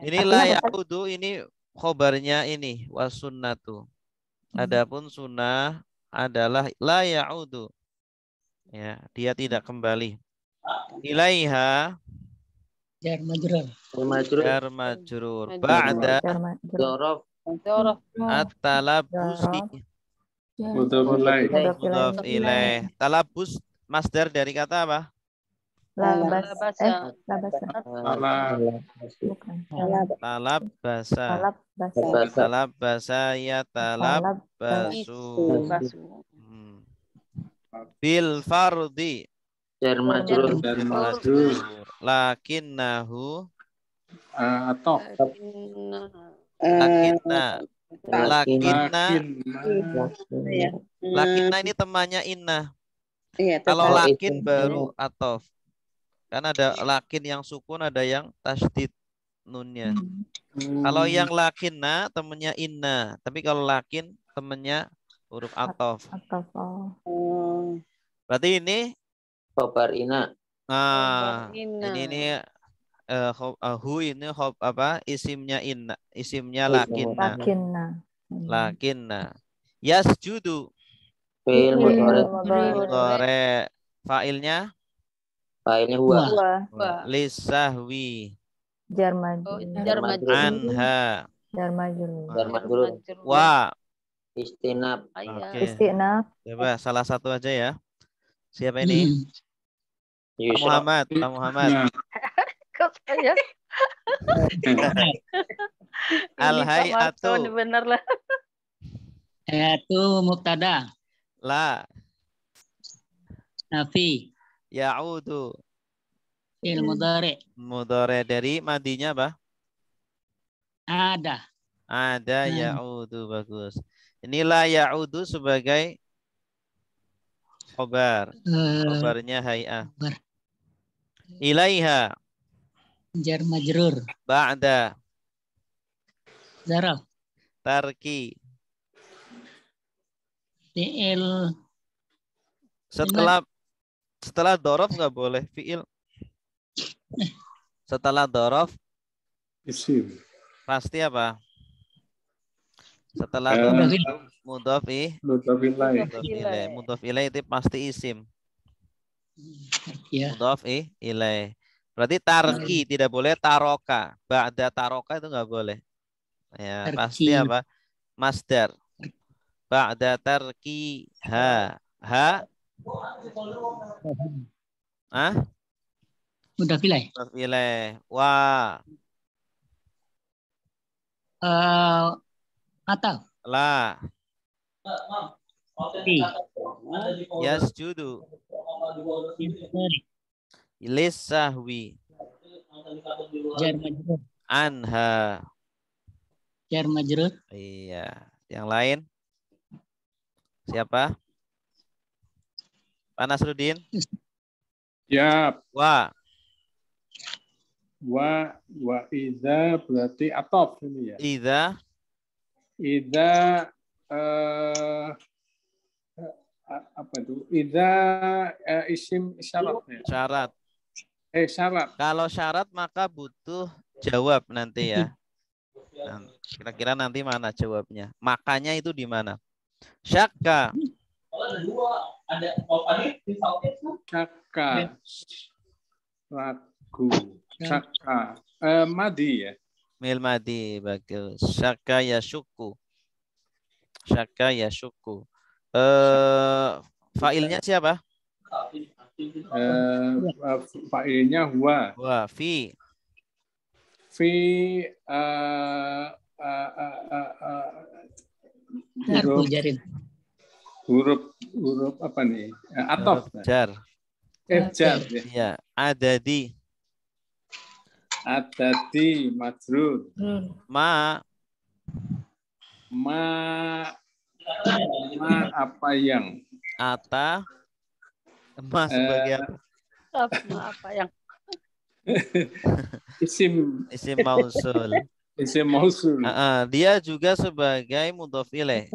Ini la ya'udu, ini khobarnya ini wasunnatu. Adapun sunnah adalah la ya'udu. Ya, dia tidak kembali. Ilaiha jar majrur. Ba'da at-talabbusi mudhaf ilaih. Talabus masdar dari kata apa? Talabasa ya talabbasu. Bil fardi jar majrur. Lakinnahu lakinna ini temannya inna. Kalau lakin baru atof. Kan ada lakin yang sukun, ada yang tasdid. nunnya. Kalau yang lakinna temennya inna, tapi kalau lakin temennya huruf atof. Berarti ini Khobar ina. nah, Inna. ini hu ini apa? Isimnya inna, isimnya lakinna. Lakinna. Yasjudu. Fi'il Mudhari. Fa'ilnya? Fa'ilnya huwa. Lisahwi. Jar majrur. Anha. Jar majrur. Jar majrur. Wa. Istinab. Oke. Istinab. Coba salah satu aja ya. Siapa ini? Pak Muhammad. Pak Muhammad. Kok saya? Al-hay'atu. Benar lah. Hay'atu mubtada. La. Nafi. Ya'udu. Fi'il mudhari. Mudhari dari madinya apa? Ada. Ada ya'udu, bagus. Inilah ya'udu sebagai khobar. Khobarnya hay'ah. Ilaiha. Jar majrur. Ba'da. Zaraf. Tarki. Fi'il. Setelah dorof nggak boleh fi'il. Setelah dorof Isim. pasti apa? Setelah dorof mudhof ilaih. Mudhof ilaih itu pasti isim. Ya. Mudhof ilaih. Berarti tarki tidak boleh taroka. Ba'da taroka itu nggak boleh. Ya, Tarki. pasti apa? Masdar. Ba'da tarki ha. Ha. Ah? Mudhaf ilaih. Mudhof ilaih. Wa. Atau. La. Fi. Yasjudu. Lisahwi. Jar majrur. Anha. Jar majrur. Iya. Yang lain? Siapa? Pak Nasruddin? Ya. Wa. Wa idza berarti atof ini ya. Idza apa itu? Idza isim isyarat ya. syarat. Syarat. Kalau syarat maka butuh jawab nanti ya. Nah, kira-kira nanti mana jawabnya? Makanya itu di mana? Syakka. Syakka. Ragu. Syakka. Madi ya. Mil madi, bagus. Syakka yashukku. Syakka yashukku. Fa'ilnya siapa? Fa'ilnya huwa. Wa fi. Huruf apa nih? Atof. Jar. Jar ya. Iya, adadi. Adadi majrur. Ma apa yang? Ata. Ma sebagai apa yang? Isim mausul. Isim mausul. Dia juga sebagai mudhof ilaih.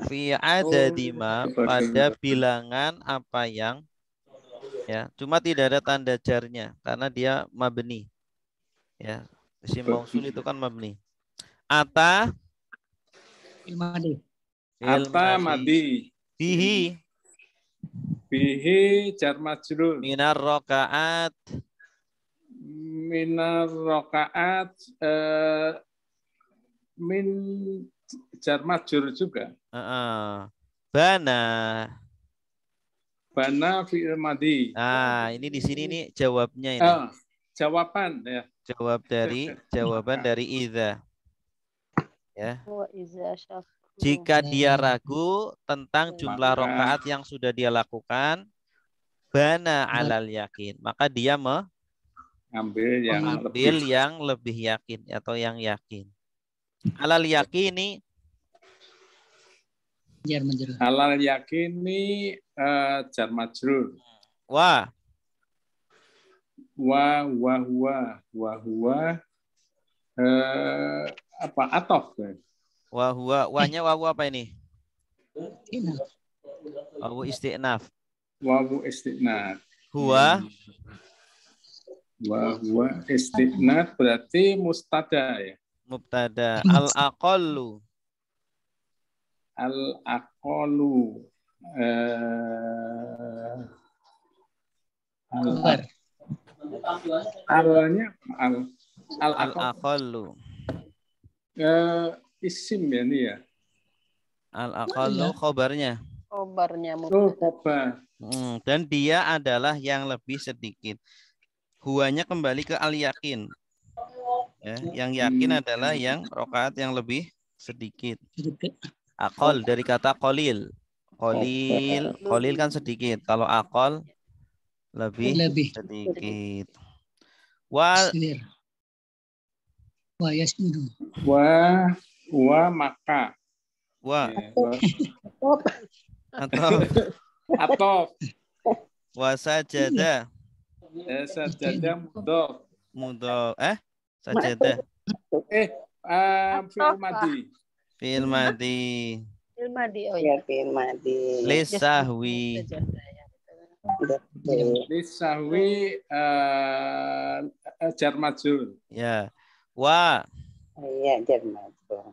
Fi adadi ma, pada bilangan apa yang, ya, cuma tidak ada tanda jarnya karena dia mabni. Ya, isim mausul itu kan mabni. Ata madi. Bihi jar majrur. Minar rokaat min jar majrur juga. Bana fi'il madi. Nah, ini di sini nih jawabnya ini. Jawaban ya. Jawaban dari idza. Ya. Wa iza syakru. Jika dia ragu tentang jumlah rakaat yang sudah dia lakukan, bana alal yakin, maka dia mengambil yang lebih yakin atau yang yakin. Alal yakini jar majrur. Alal yakini jar majrur. Wa huwa Apa atof? Wa huwa, wanya wawu apa ini? Wawu isti'naf. Wawu istiqnat. Huwa Wawu istiqnat berarti mustada ya. mubtada. Al-aqallu. Al-aqalu. Khabar. Alnya al-aqal. Al-aqallu. Isim ya ini ya. Al-aqallu khobarnya. Khobarnya Oh, khobar. Dan dia adalah yang lebih sedikit. Huanya kembali ke al-yakin. Ya, yang yakin adalah yang rokaat yang lebih sedikit. Aqal dari kata qalil. Qalil kan sedikit. Kalau aqal lebih sedikit. Wa yasjudu. Wa maka. Wa atau wa sajada. Sajada mudhof. Sajada. Fi'il madhi. Fi'il madhi. Fi'il madhi. Oh Ya, fi'il madhi. Lisahwi. Lisahwi jar majrur. Ya. Wa. Iya, jar majrur.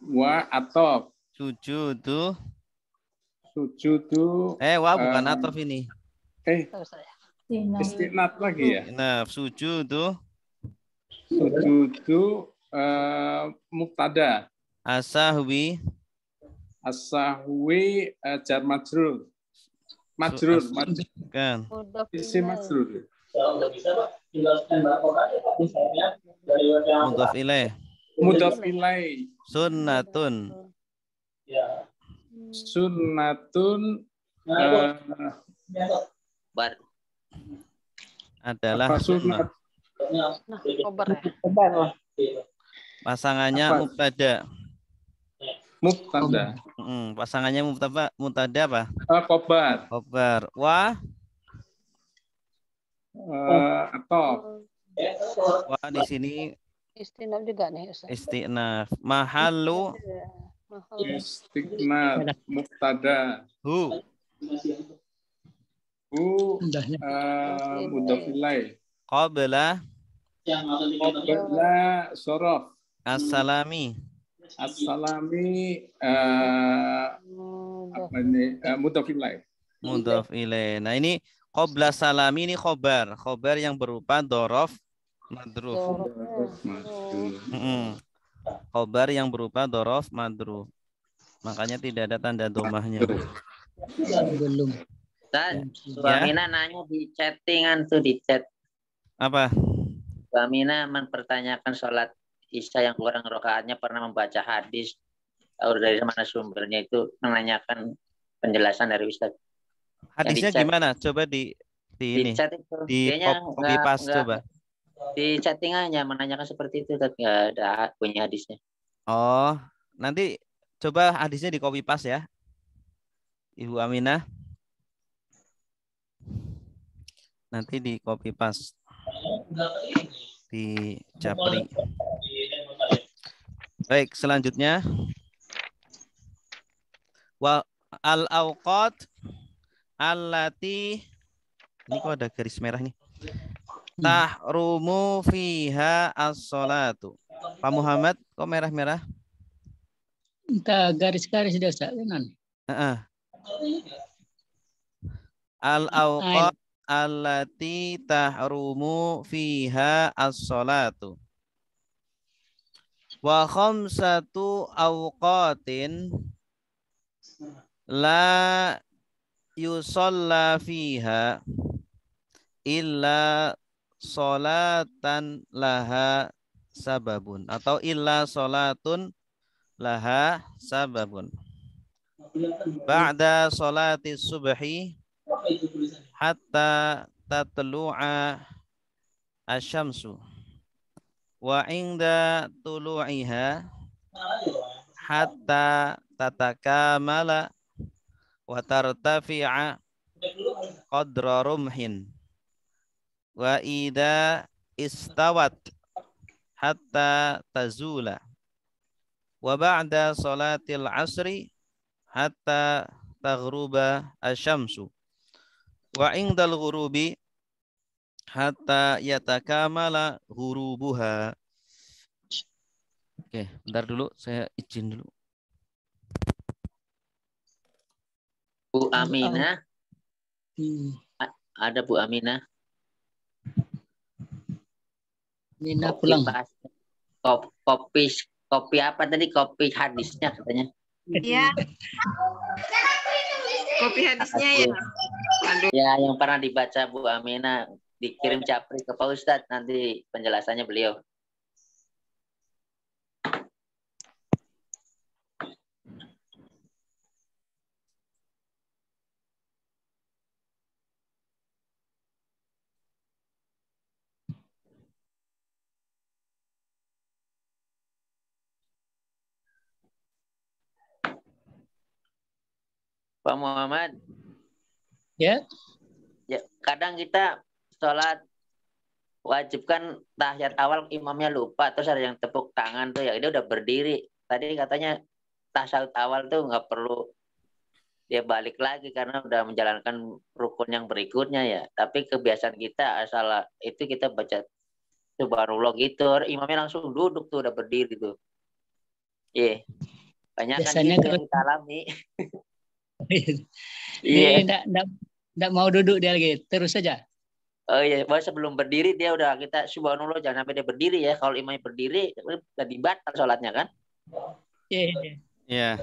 Wa atof. Sujudu. Wa bukan atof ini. Istinat lagi ya. Nah, sujudu mubtada. Asahwi jar majrur. Kan. Isim majrur. Mudhof ilaih. Sunnatun adalah sunnah. Pasangannya mubtada. Pasangannya mubtada apa? Khobar. Wa atau wa di sini istinaf juga nih Ustaz. Istinaf. Mahallu istinaf mubtada. Hu mudhof ilaih. Qabla sorof. As-salami apa ini mudhof ilaih. Mudhof ilaih. Nah, ini qabla salami ini khobar yang berupa dorof madruf. Khobar yang berupa dorof madruf. Makanya tidak ada tanda domahnya. Belum. Dan Suamina nanya di chattingan tuh di chat. Apa? Suamina mempertanyakan sholat Isya yang kurang rokaatnya pernah membaca hadis. Tahu dari mana sumbernya, itu menanyakan penjelasan dari Ustaz. Hadisnya gimana? Coba di ini. Chat itu. Di copy paste coba. Di chattingannya menanyakan seperti itu, tapi nggak ada punya hadisnya. Oh, nanti coba hadisnya di copy paste ya, Ibu Aminah. Nanti di copy paste di Japri. Baik, selanjutnya wa al-awqat allati, ini kok ada garis merah nih. Tahrumu fiha as-salatu. Pak Muhammad, kok merah-merah? Entah garis-garis dia Ustaz. Al-awqat allati tahrumu fiha as-salatu. Wa khamsatu awqatin la yusalla fiha illa salatan laha sababun, atau illa salatun laha sababun. Ba'da salati subhi hatta tatlu'a asyamsu wa inda tulu'iha hatta tatakamala wa tartafi'a qadra rumhin wa idza istawat hatta tazula. Wa ba'da salatil asri hatta taghruba asyamsu. Wa indal ghurubi hatta yatakamala ghurubuha. Oke, bentar dulu, saya izin dulu. Bu Aminah. Ada Bu Aminah. Mina pulang. Kopi apa tadi? Kopi hadisnya katanya. Iya. Kopi hadisnya ya. Ya, yang pernah dibaca Bu Aminah, dikirim capri ke Pak Ustadz, nanti penjelasannya beliau. Pak Muhammad. Ya. Ya, kadang kita sholat wajib kan tahiyat awal imamnya lupa, terus ada yang tepuk tangan tuh ya, dia udah berdiri. Tadi katanya tasyahud awal tuh nggak perlu dia balik lagi karena udah menjalankan rukun yang berikutnya ya. Tapi kebiasaan kita asal itu kita baca subhanallah gitu, imamnya langsung duduk tuh udah berdiri tuh. Iya. Banyak kan gitu yang kita alami. Iya. Nggak mau duduk dia lagi, terus saja. Oh iya, bahwa sebelum berdiri dia udah kita subhanallah, jangan sampai dia berdiri ya. Kalau imamnya berdiri, udah dibatal sholatnya kan? Iya. Iya.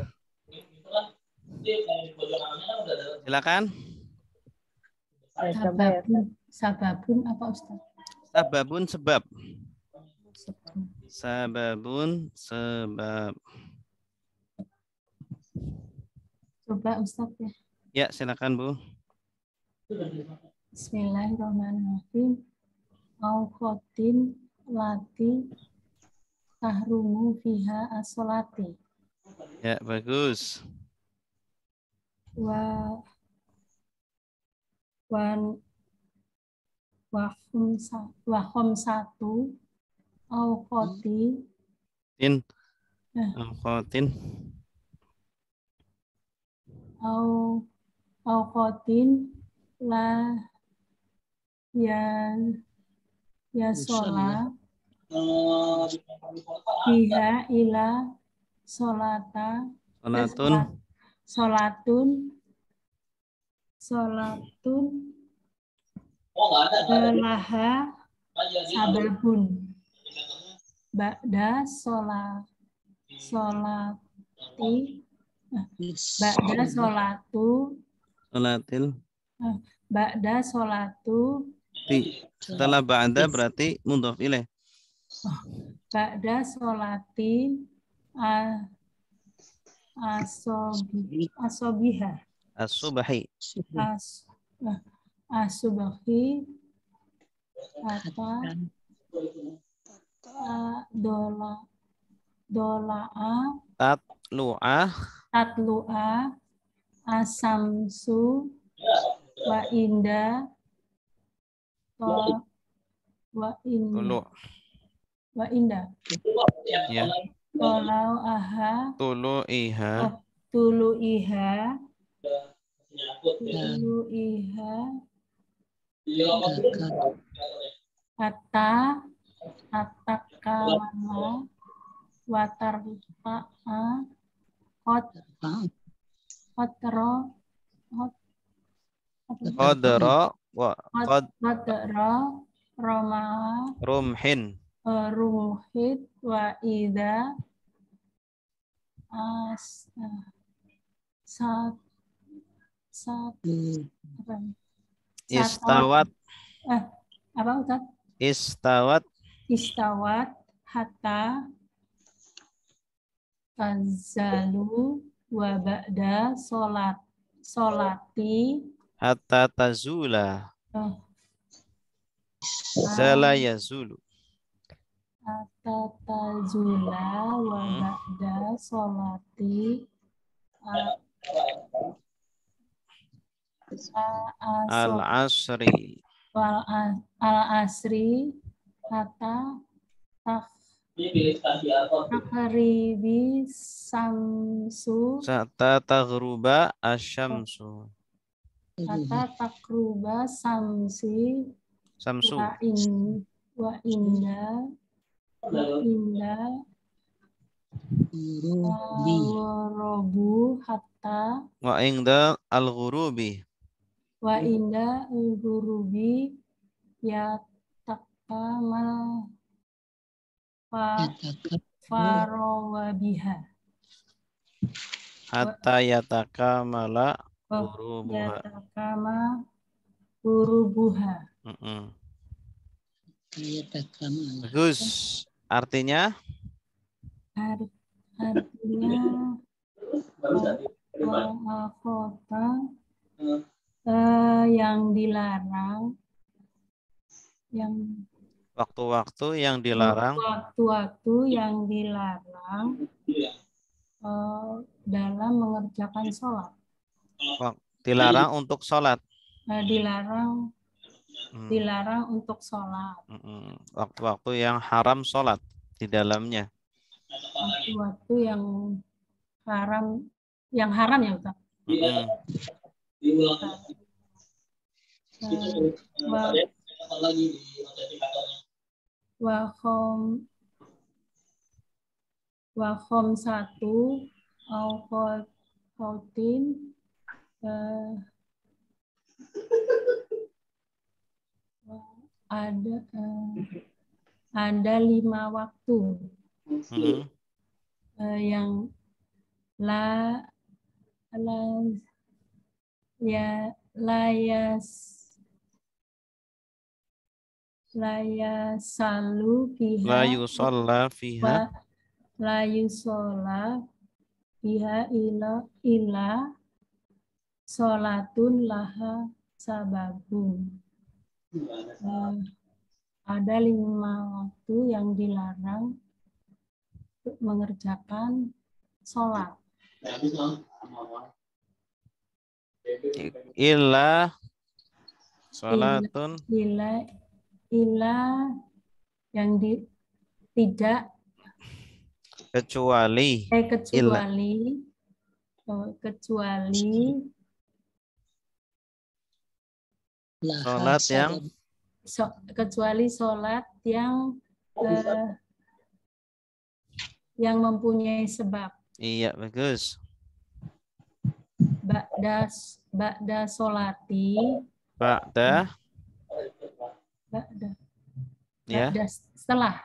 Silakan. Sababun apa Ustaz? Sababun sebab. Sababun sebab. Coba Ustaz ya. Ya, silakan Bu. Bismillahirrahmanirrahim. Auqatin lati tahrumu fiha as-sholati. Ya, bagus. Wa khomsatu auqati auqatin auqatin la ya sholat biha ila sholata sholatun laha sababun ba'da ba'da sholatu setelah ba'da berarti mudhof ilaih. Ba'da sholati asobiha. As-subahi. As-subahi atau tatlu'a asamsu wa inda Ya. Tulu'iha atakama watarta'a rumhin wa idza istawat apa Ustaz? Istawat hatta tazalu wa ba'da solati hatta tazula. Zala yazulu. Hatta tazula wa ba'da solati al-asri al-asri hatta Taghribi samsu Hatta taghruba asyamsu. hatta takruba samsi Samsu. wa inda ghorobu hatta Wa inda al-ghurubi. wa inda al-ghurubi ya takamal farawabiha Hatta yatakamala ya ghurubuha. takama gurubuha. Bagus. Artinya? Artinya kota yang dilarang, yang Waktu-waktu yang dilarang. Waktu-waktu yang dilarang dalam mengerjakan sholat. Dilarang untuk sholat. Dilarang untuk sholat. Waktu-waktu yang haram sholat di dalamnya. Waktu-waktu yang haram ya Ustaz. Wa satu auqatin ada 5 waktu yang La yusalla fiha illa sholatun laha sababun. Ada 5 waktu yang dilarang untuk mengerjakan sholat. Illa sholatun. Illa yang tidak kecuali sholat yang mempunyai sebab. Iya, bagus. Ba'da sholati. Setelah.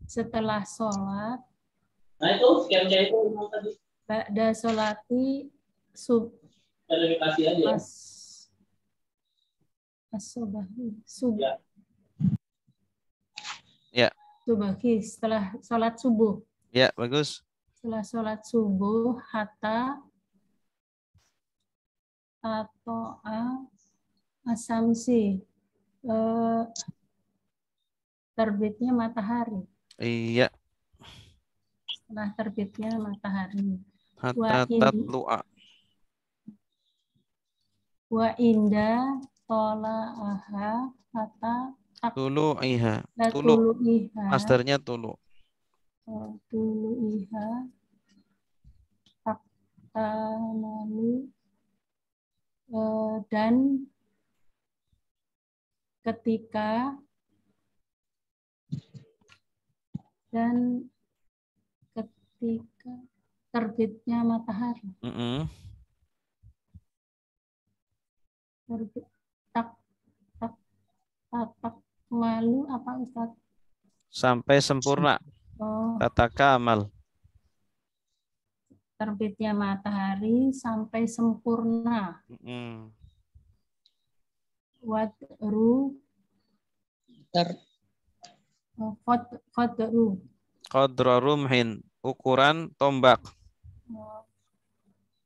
Setelah sholat. Nah itu itu ba'da sholati subuh. Ya. Subuhi, setelah sholat subuh. Ya, bagus. Setelah sholat subuh, hatta atau asamsi, terbitnya matahari. Iya. Setelah terbitnya matahari. Hatta tatlu'a. Wa inda tola'aha hatta tulu'iha. Masdarnya tulu. Tulu'iha taktamalu dan ketika terbitnya matahari. Terbit tak malu apa Ustaz? Sampai sempurna. Tatakamal. Terbitnya matahari sampai sempurna. Qadra rumhin, ukuran tombak.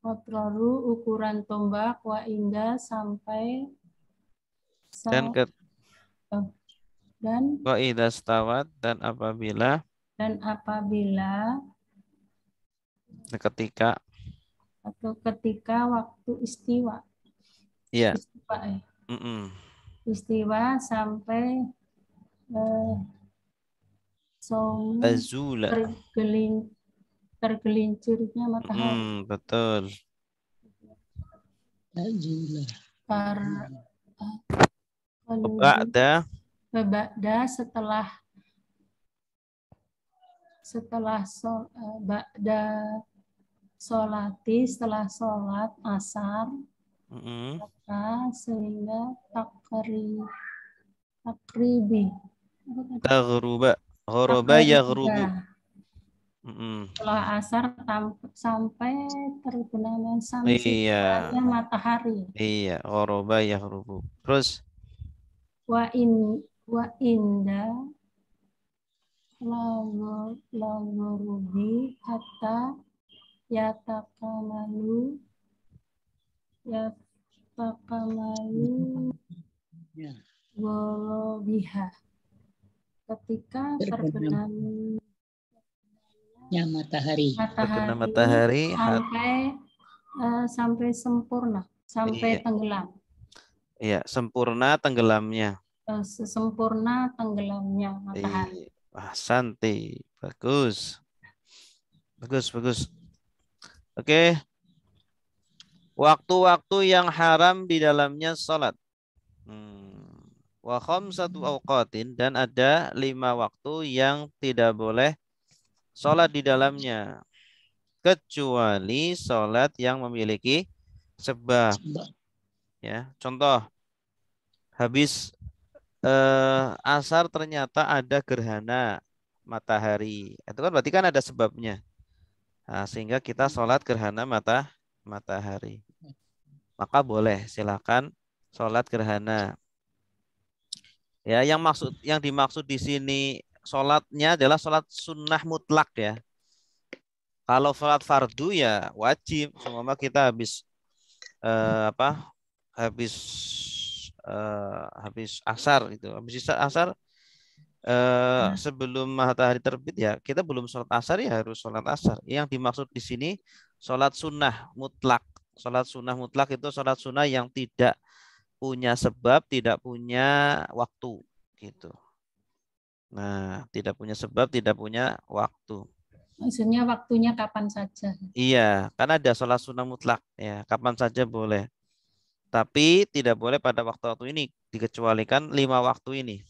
Qadraru, ukuran tombak, wa inda sampai dan wa idza stawat, dan apabila ketika waktu istiwa. Iya. Istiwa sampai Tasomu Tazula. tergelincirnya matahari. Betul. Ba'da setelah ba'da setelah sholat asar, maka sehingga takribi taghruba. Ghoroba yaghrubu. Setelah asar sampai terbenamnya samsi, Iya. matahari. Iya, ghoroba yaghrubu. Terus Wa inda lagurubi hatta yatakamalu gorobiha. Ketika terbenamnya matahari sampai sempurna, sampai tenggelam. Iya, sempurna tenggelamnya. Sempurna tenggelamnya matahari. Santi, bagus. Oke. Waktu-waktu yang haram di dalamnya salat. Wa khamsatu awqatin, dan ada 5 waktu yang tidak boleh salat di dalamnya, kecuali salat yang memiliki sebab. Ya, contoh, habis asar ternyata ada gerhana matahari. Itu kan berarti kan ada sebabnya. Nah, sehingga kita sholat gerhana matahari. Maka boleh, silakan sholat gerhana. Ya, yang dimaksud di sini sholatnya adalah sholat sunnah mutlak ya. Kalau sholat fardu ya wajib. Seumpama kita habis habis asar itu, sebelum matahari terbit ya kita belum sholat asar ya harus sholat asar. Yang dimaksud di sini sholat sunnah mutlak. Sholat sunnah mutlak itu sholat sunnah yang tidak punya sebab, tidak punya waktu gitu. Nah, tidak punya sebab, tidak punya waktu. Maksudnya waktunya kapan saja. Iya, karena ada sholat sunnah mutlak ya, kapan saja boleh. Tapi tidak boleh pada waktu-waktu ini, dikecualikan 5 waktu ini.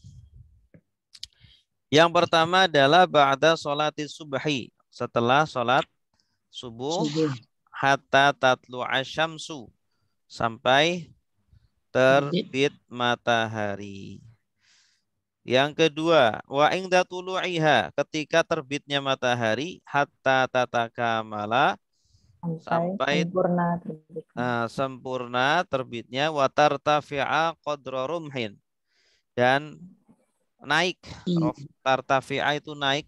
Yang pertama adalah ba'da sholati subhi, setelah sholat subuh, hatta tatlu asyamsu, sampai terbit matahari. Yang kedua, wa ingda tulu'iha, ketika terbitnya matahari, hatta tatakamala, sampai sempurna terbitnya, wa tartafi'a qadra rumhin, dan naik. Tartafi'a itu naik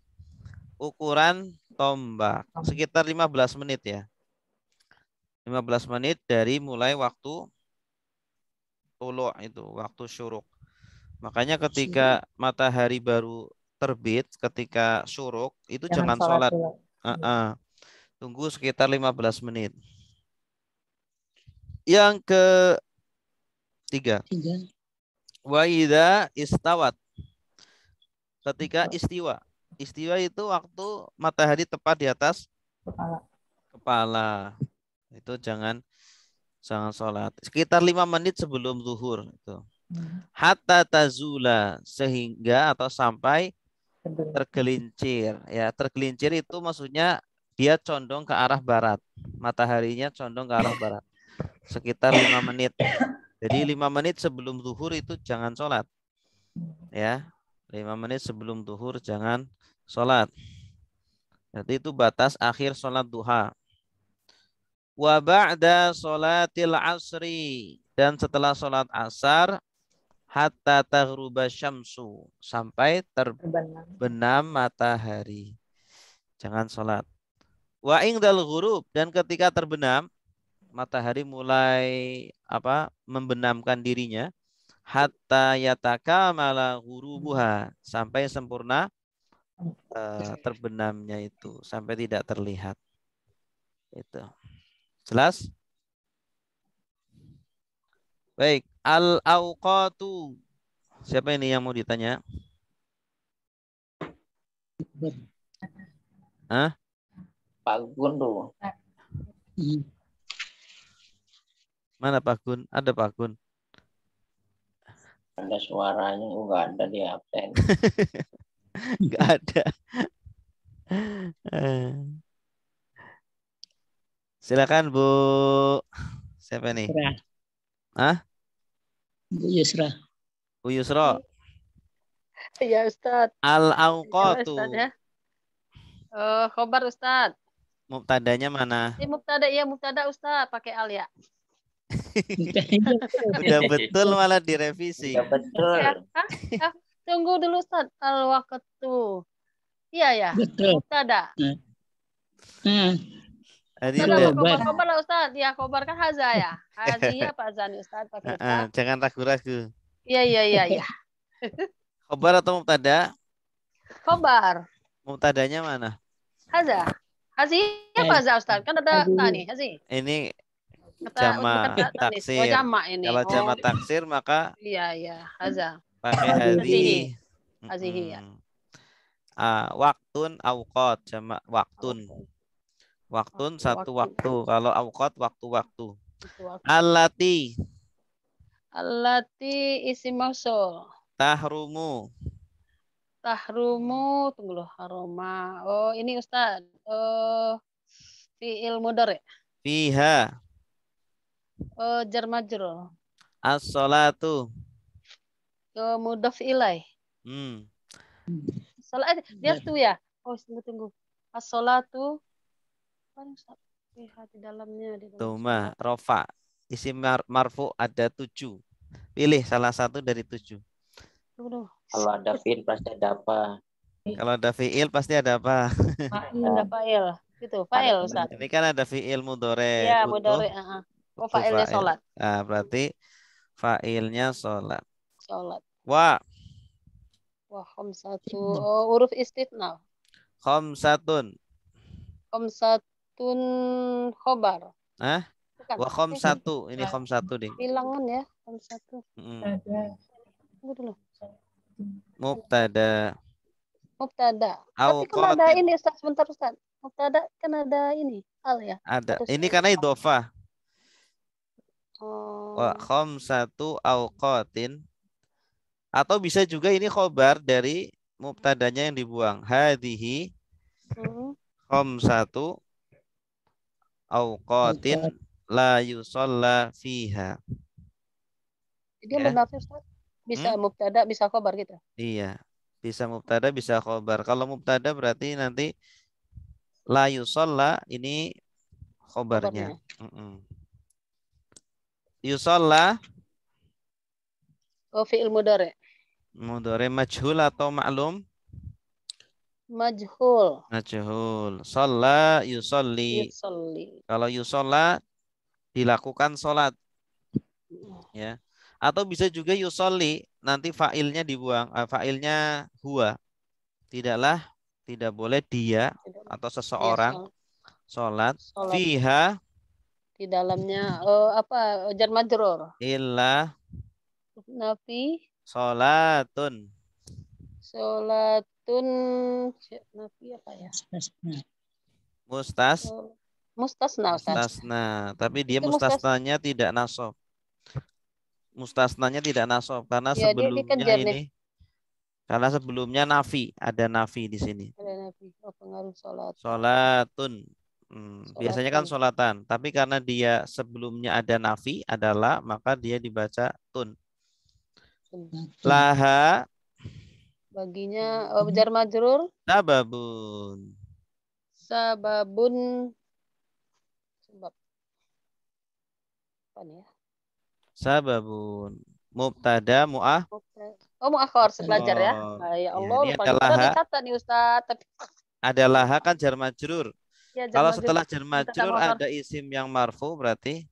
ukuran tombak, sekitar 15 menit ya. 15 menit dari mulai waktu tulu' itu, waktu syuruk. Makanya ketika matahari baru terbit, ketika syuruk, itu jangan sholat. Tunggu sekitar 15 menit. Yang ketiga, wa idza istawat, ketika istiwa. Istiwa itu waktu matahari tepat di atas kepala. Itu jangan sholat. Sekitar 5 menit sebelum zuhur itu. Hatta tazula, sehingga atau sampai tergelincir. Ya, tergelincir itu maksudnya dia condong ke arah barat. Mataharinya condong ke arah barat. Sekitar 5 menit. Jadi 5 menit sebelum zuhur itu jangan sholat. Ya, 5 menit sebelum zuhur jangan sholat. Jadi itu batas akhir sholat duha. Wa ba'da sholatil asri, dan setelah sholat asar, hatta taghruba syamsu, sampai terbenam matahari. Jangan sholat. Wa ingdal ghurub, dan ketika terbenam, matahari mulai membenamkan dirinya, hatta yatakamala ghurubuha, sampai sempurna terbenamnya itu, sampai tidak terlihat. Itu. Jelas? Baik, al-awqatu. Siapa ini yang mau ditanya? Hah? Pak Gun tuh. Mana Pak Gun? Ada Pak Gun. Ada suaranya, enggak ada di absen. Enggak ada. Silakan Bu. Siapa nih? Yusra. Hah? Bu Yusra. Bu Yusro. Iya Ustaz. Al-awqatu. Ustaz ya. Khobar Ustaz. Mubtadanya mana? Mubtada ya mubtada Ustaz pakai al ya. Udah betul malah direvisi. Ya betul. Tunggu dulu Ustaz. Al-waqtu. Iya ya. Betul. Mubtada. Jadi Khobar lah Ustaz. Ya khobar kan haza ya. Hazi apa azan Ustaz pakai ta. jangan ragu-ragu. Iya. Khobar atau mubtada? Khobar. Mubtadanya mana? Haza. Hazi apa haza Ustaz? Kan ada ta nih. Hazi. Ini Kata jama taksir. jama ini. Kalau jama taksir maka Iya. Haza. pakai hadhi. Hazihi ya. Waktun awqat jama waktun. Waktun satu waktu. Kalau awqat waktu-waktu. Allati. Allati isim mausul. Tahrumu. Tahrumu, tunggu loh, aroma. Oh, ini Ustaz. Fi'il mudhari. Fiha. Jar majrur. As-salatu. Mudhaf ilai. Salat dia tuh ya. Oh, tunggu. As-salatu. Fiha di dalamnya. Tuma, rofa. Isim marfu ada 7. Pilih salah satu dari 7. Kalau ada fi'il pasti ada apa? Kalau ada fi'il pasti ada apa? Ada fa'il. Gitu, fa'il Ustaz. Ini kan ada fi'il mudhari. Iya, mudhari, Oh, fa'ilnya salat. Nah, berarti fa'ilnya salat. Salat. Wa khamsatu. Oh, huruf istitsna. Khamsatun. Khamsatun khobar. Wa khamsatu. Ini khamsatu deh. Bilangan ya, khamsatu. Tunggu dulu. Mubtada. Tapi kan ada ini Ustaz, sebentar Ustaz. Mubtada kan ada ini, al ya. Ada. Ini karena idhofah. Wa khamsatu awqatin. Atau bisa juga ini khobar dari mubtadanya yang dibuang. Hadhihi khamsatu awqatin la yusalla fiha. Jadi benar Ustaz. Bisa mubtada, bisa khobar gitu. Iya, bisa mubtada, bisa khobar. Kalau mubtada berarti nanti la yusalla ini khobarnya. Yusalla fi'il mudhari. Mudhari majhul atau ma'lum? Majhul. Shalla yusolli. Kalau yusalla dilakukan sholat. Ya. Atau bisa juga yusolli, nanti fa'ilnya dibuang, fa'ilnya huwa. Tidak boleh dia atau seseorang sholat. Fiha. Di dalamnya jar majrur. Illa. Nafi. Sholatun. Nafi apa ya? Mustasna. Tapi dia mustasnanya tidak nasab. Mustasnanya tidak nasab karena sebelumnya ini karena sebelumnya nafi, ada nafi di sini. Ada nafi. Pengaruh sholat. Sholatun. Biasanya kan sholatan, tapi karena dia sebelumnya ada nafi adalah maka dia dibaca tun. Laha. Baginya jar majrur. Sababun. Sebab. Apa nih ya? Sababun. Mubtada mu'ah. Mu'akhir belajar ya. Ya Allah, lupa dicatat nih Ustaz. Tapi adalah kan jar majrur. Ya, kalau setelah jar majrur ada isim yang marfu berarti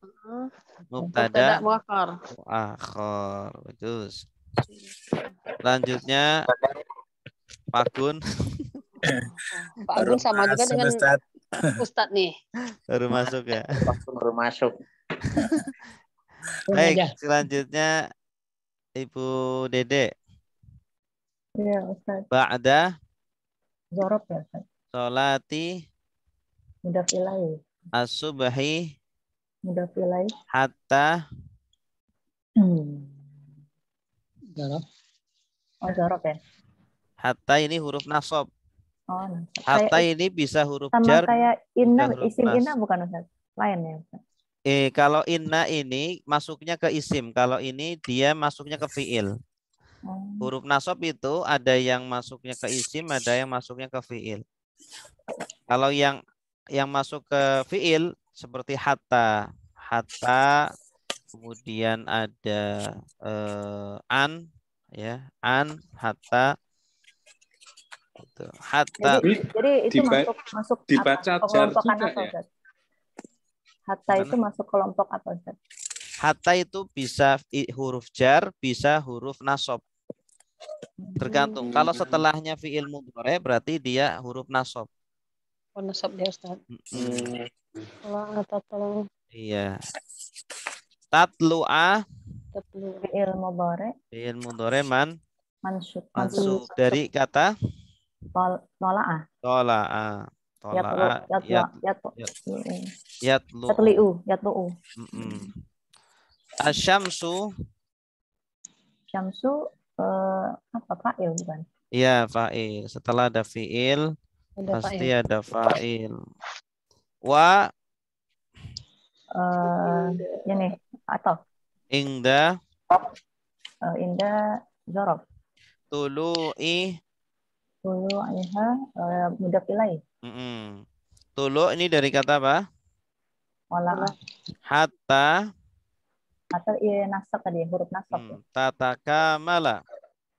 mubtada mu'akhir. Bagus. Selanjutnya Pak Gun. Pak Gun sama juga dengan Ustadz nih. Baru masuk ya. Baru masuk. Baik, selanjutnya Ibu Dede. Ya, Ustaz. Ba'da Zorob ya Ustaz. Sholati Mudaf ilaih. as-subhi Mudaf ilaih. hatta Zorob. Oh, zorob ya. hatta ini huruf nasab. Oh, nasab. Hatta Kayak ini bisa huruf sama jar, kayak bisa inna, huruf isim nas. inna bukan Ustaz? Lain ya Ustaz? Kalau inna ini masuknya ke isim, kalau ini dia masuknya ke fiil. Huruf nasab itu ada yang masuknya ke isim, ada yang masuknya ke fiil. Kalau yang masuk ke fiil seperti hatta, kemudian ada an, ya, hatta, gitu. Hatta. Jadi itu masuk dibaca apa, kelompok jar juga apa ya? Ustaz? Hatta itu masuk kelompok apa Ustaz? Hatta itu bisa huruf jar, bisa huruf nasab. Tergantung. Kalau setelahnya fiil mudhari berarti dia huruf nasab. Oh, nasab dia Ustaz. Tolong. Iya. Tatlu'a Fiil mudhari. Fiil mudhari mansub dari kata tola'ah. Tola'a. Yatlu'u. Asyamsu. Syamsu apa fa'il bukan? Iya, fa'il. Setelah ada fiil pasti ada fa'il. Wa ini atau Inda zorof. Tulu'i Tulu'iha mudaf ilaih. Tulu ini dari kata apa? Wala'ah. Hatta. Atau nasab tadi, huruf nasab. Tatakamala.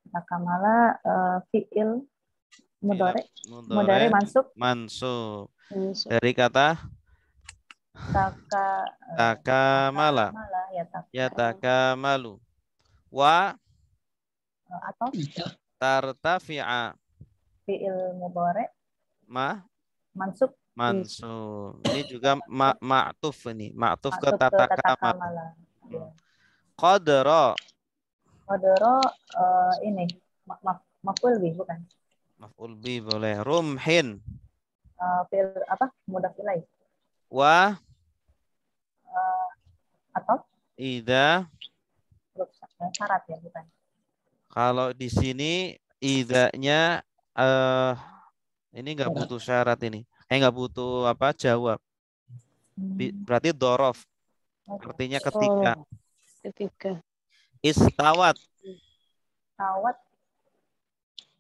Tatakamala fi'il mudhari. Mudhari mansub. Dari kata takamala. Yatakamalu. Wa atau tartafi'a. Fi'il mudhari mansub. Ini juga ma'tuf ini. Ma'tuf ke tatakamala. Qadra ini maf'ul bih bukan? Maf'ul bih boleh. Rumhin. Fi'il apa? Mudhaf ilaih. Wa atau idza syarat ya bukan? Kalau di sini idanya ini nggak butuh syarat ini. Nggak butuh jawab. Berarti dorof. Artinya ketika. Istawat.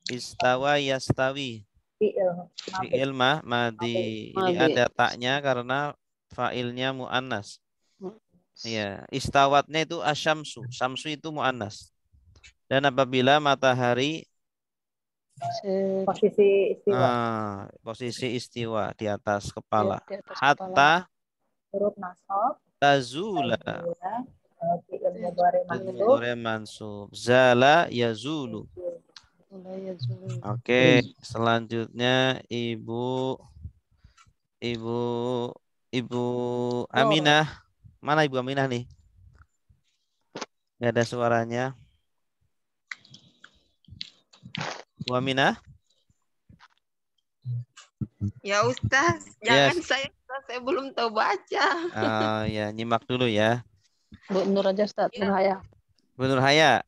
Istawa yastawi. Fi'il madi. Ini ada taknya karena fa'ilnya mu'annas. Iya, istawatnya itu asyamsu. Syamsu itu mu'annas. Dan apabila matahari posisi istiwa di atas kepala. Hatta huruf nasab tazula. Fi'il mansub. Zala yazulu. Oke, selanjutnya Ibu Aminah. Mana Ibu Aminah nih? Nggak ada suaranya. Bu Aminah? Ya Ustaz, jangan saya belum tahu baca. Ya, nyimak dulu ya. Bu Nur aja Ustaz, Nur Haya. Bu Nur Haya.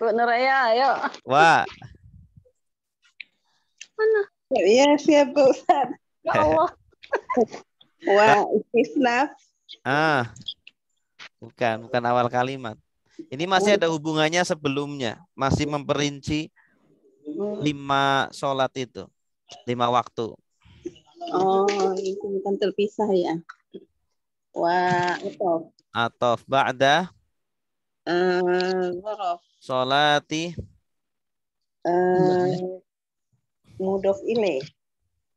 Bu Nur Haya, ayo. Wah. Mana? Ya, siap Ustaz. Ya Allah. Wah, istisnaf. Bukan awal kalimat. Ini masih ada hubungannya sebelumnya. Masih memperinci 5 sholat itu. 5 waktu. Oh, itu bukan terpisah ya. Wah, Atof ba'da zorof. sholati Mudhof ilaih.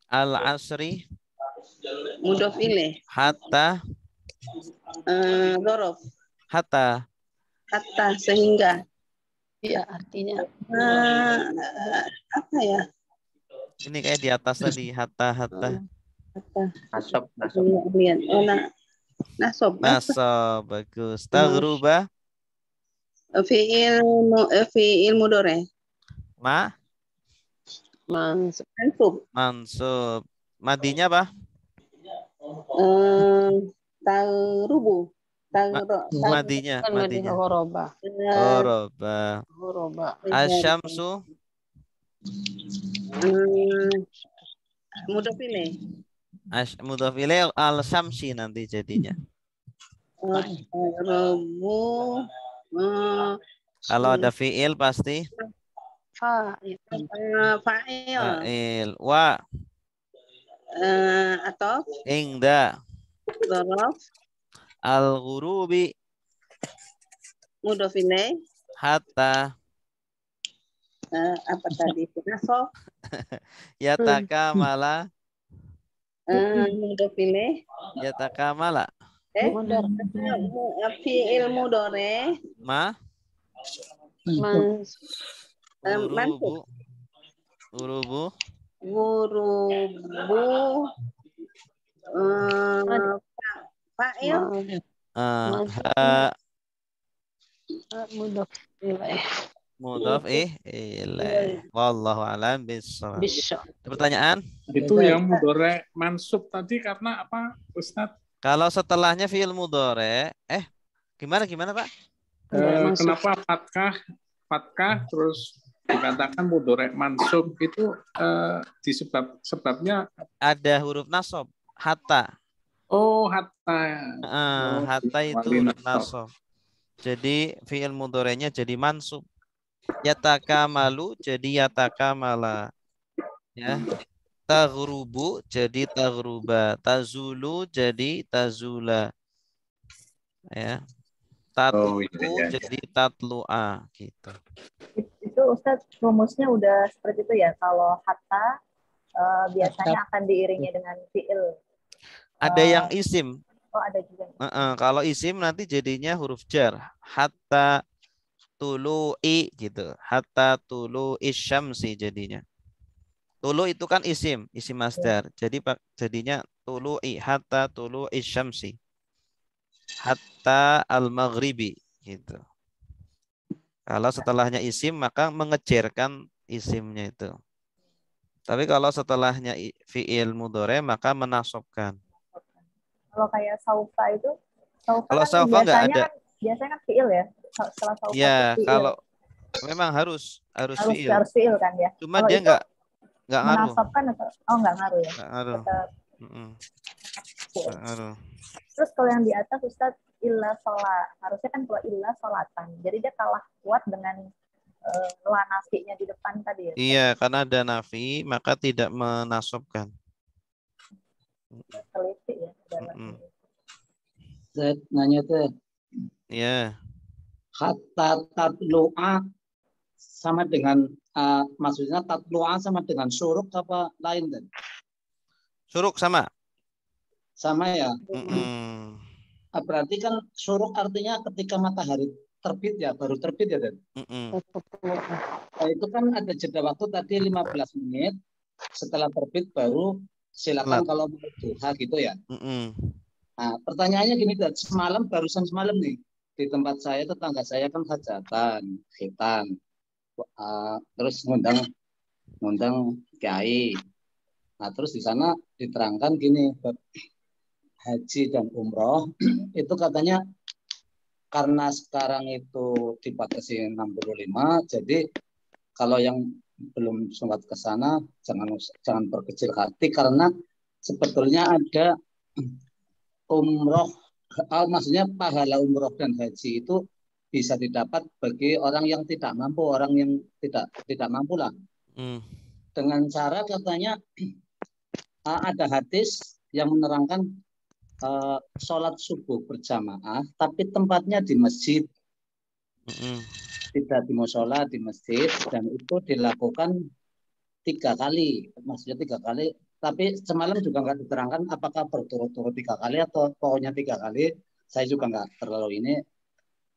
al-asri Mudhof ilaih. hatta zorof. Hatta sehingga. Iya, artinya apa ya? Ini kayak di atas tadi hatta. Nasab. Lihat. Nasab. Bagus. Taghruba fi'il mudhari. Mansub. Mansub. Madinya apa? Tagrubu. Madinya. Madinya. Horoba. Ghoroba. Asyamsu. Mudhof ilaih. Mudhof ilaih al-syamsi nanti jadinya. Tagrubu. Kalau ada fiil pasti Fa'il. fa'il. Wa Atau ingda dzaraf. al-ghurubi Mudhof ilaih. hatta Apa tadi? Nasab. yatakamala Mudhof ilaih. yatakamala Fi'il mudhari. Urubu. Urubu. Fa'il. Mudhof ilaih. Mudhof ilaih. Wallahu a'lam bishawab. Ada pertanyaan? Itu yang mudhari mansub tadi karena apa, Ustadz? Kalau setelahnya fi'il mudhari, gimana Pak? Kenapa fatkah terus dikatakan mudhari mansub itu sebabnya ada huruf nasab, hatta. Oh, hatta. Hatta itu huruf nasab. Jadi fi'il mudhari'nya jadi mansub. Yatakamalu jadi yatakamala. Ya. Taghrubu jadi taghruba. Tazulu jadi tazula. Ya. Tatlu jadi tatlu'a gitu. Itu Ustadz rumusnya udah seperti itu ya. Kalau hatta biasanya akan diiringi dengan fi'il. Ada yang isim. Oh, ada juga. Kalau isim nanti jadinya huruf jar. Hatta tulu'i gitu. Hatta tulu'i syamsi jadinya. Tulu itu kan isim masdar. Jadi jadinya tulu'i hatta tulu'i syamsi. Hatta al-maghribi gitu. Kalau setelahnya isim maka mengejarkan isimnya itu. Tapi kalau setelahnya fi'il mudhari maka menasobkan. Kalau kayak saufa itu, kalau kan saufa nggak ada. Biasanya kan fi'il ya. Setelah saufa ya, fi'il. Kalau memang harus fi'il. Harus fi'il kan ya. Cuma kalau dia nggak ngaruh. Menasabkan atau nggak ngaruh ya. Nggak ngaruh. Nggak ngaruh. Terus kalau yang di atas Ustadz illa sholat, harusnya kan kalau illa sholatan. Jadi dia kalah kuat dengan la nafinya di depan tadi ya. Iya, karena ada nafi maka tidak menasobkan. Teliti ya. Nanya tuh. Iya. Hatta tatlu'a sama dengan maksudnya tatlu'a sama dengan suruk apa lain kan? Suruk sama. Sama ya. Berarti kan suruk artinya ketika matahari terbit ya, baru terbit ya Dan. Nah, itu kan ada jeda waktu tadi 15 menit setelah terbit baru silakan kalau mau duha gitu ya. Nah, pertanyaannya gini Dan, barusan semalam nih di tempat saya tetangga saya kan hajatan, khitan. Terus ngundang kiai. Nah, terus di sana diterangkan gini, haji dan umroh itu katanya karena sekarang itu dibatasi 65, jadi kalau yang belum sempat ke sana jangan berkecil hati karena sebetulnya ada umroh, maksudnya pahala umroh dan haji itu bisa didapat bagi orang yang tidak mampu, orang yang tidak mampu lah. Dengan cara katanya ada hadis yang menerangkan sholat subuh berjamaah, tapi tempatnya di masjid, tidak di musola, di masjid, dan itu dilakukan 3 kali, maksudnya 3 kali. Tapi semalam juga nggak diterangkan apakah berturut-turut 3 kali atau pokoknya 3 kali. Saya juga nggak terlalu ini.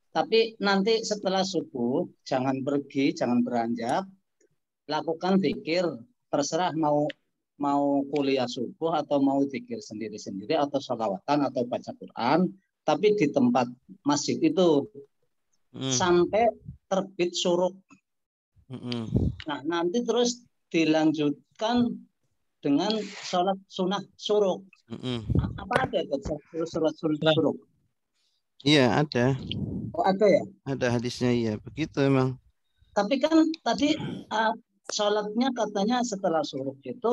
Tapi nanti setelah subuh jangan pergi, jangan beranjak, lakukan zikir, terserah mau kuliah subuh atau mau zikir sendiri-sendiri atau sholawatan atau baca Quran, tapi di tempat masjid itu sampai terbit syuruk. Nah nanti terus dilanjutkan dengan sholat sunnah suruk. Apa ada sholat suruk? Iya, ada. Oh, ada ya? Ada hadisnya, iya. Begitu emang. Tapi kan tadi sholatnya katanya setelah suruk itu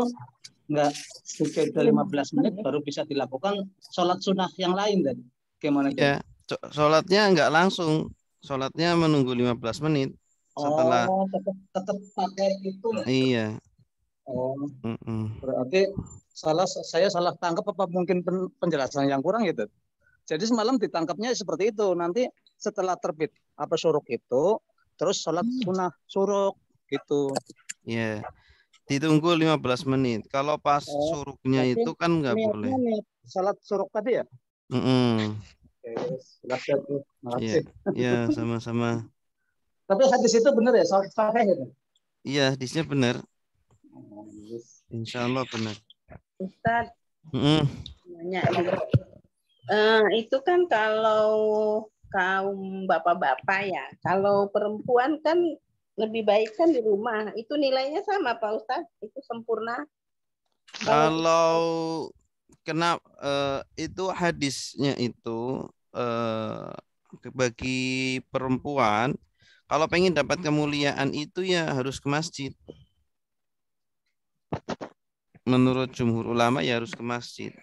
enggak sekitar 15 menit baru bisa dilakukan sholat sunnah yang lain, dan gimana itu? Ya, sholatnya enggak langsung. Sholatnya menunggu 15 menit setelah. Oh, tetap pakai itu. Iya. Oh, berarti saya salah tangkap apa mungkin penjelasan yang kurang gitu. Jadi semalam ditangkapnya seperti itu. Nanti setelah terbit suruk itu, terus sholat sunnah suruk gitu. Iya. Ditunggu 15 menit. Kalau pas suruknya itu kan nggak boleh. Sholat suruk tadi ya? Oke, Iya, ya, sama-sama. Tapi hadis itu benar ya? Sahih ya? Iya, hadisnya benar. Insya Allah benar. Ustaz, nanya juga. Itu kan kalau kaum bapak-bapak ya, kalau perempuan kan lebih baik kan di rumah. Itu nilainya sama Pak Ustaz? Itu sempurna? Kalau itu hadisnya itu bagi perempuan, kalau pengen dapat kemuliaan itu ya harus ke masjid. Menurut jumhur ulama ya harus ke masjid.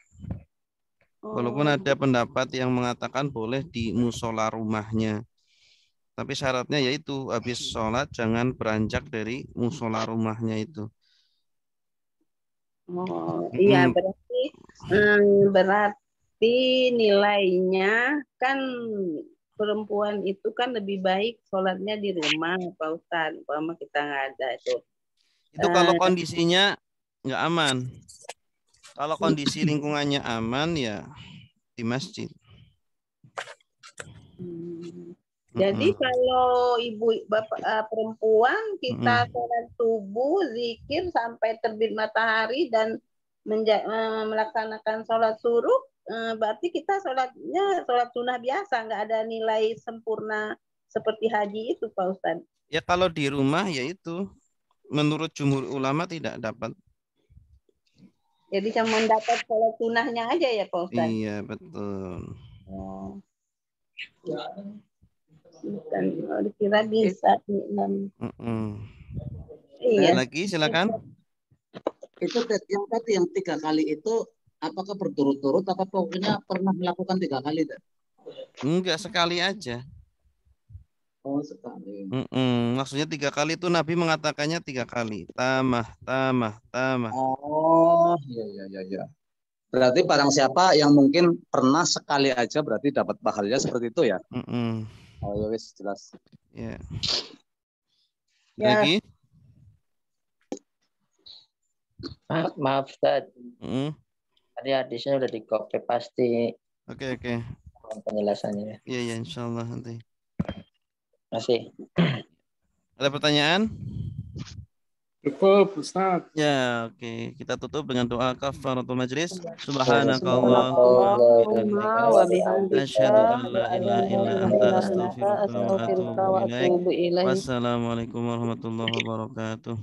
Walaupun ada pendapat yang mengatakan boleh di musola rumahnya. Tapi syaratnya yaitu habis sholat jangan beranjak dari musola rumahnya itu. Oh, iya berarti nilainya kan perempuan itu kan lebih baik sholatnya di rumah Pak Ustadz. Kalau kita nggak ada itu. Itu kalau kondisinya nggak aman. Kalau kondisi lingkungannya aman ya di masjid. Jadi kalau ibu bapak perempuan kita sholat subuh, zikir sampai terbit matahari dan melaksanakan sholat suruk, berarti kita sholatnya sholat sunnah biasa, nggak ada nilai sempurna seperti haji itu Pak Ustadz. Ya kalau di rumah ya itu menurut jumhur ulama tidak dapat. Jadi cuma dapat sholat sunnahnya aja ya Pak Ustadz? Iya betul. Oh. Bukan, dikira bisa. Iya. Lagi silakan. Itu yang tadi yang 3 kali itu apakah berturut-turut apa pokoknya pernah melakukan 3 kali? Enggak, sekali aja. Oh, sekali. Maksudnya 3 kali itu Nabi mengatakannya 3 kali. Tamah. Oh, iya. Berarti barang siapa yang mungkin pernah sekali aja berarti dapat pahalanya seperti itu ya? Oh ya wis jelas. Ya. Lagi? Maaf Ustaz. Tadi hadisnya udah di-copy pasti. Oke. Penjelasannya. Iya insyaallah nanti. Masih. Ada pertanyaan? Cukup, Ustaz. Ya, oke. Kita tutup dengan doa kafaratul majlis. Subhanakallahumma wa bihamdika asyhadu an la ilaha illa anta astaghfiruka wa atubu ilaik. Wassalamualaikum warahmatullahi wabarakatuh.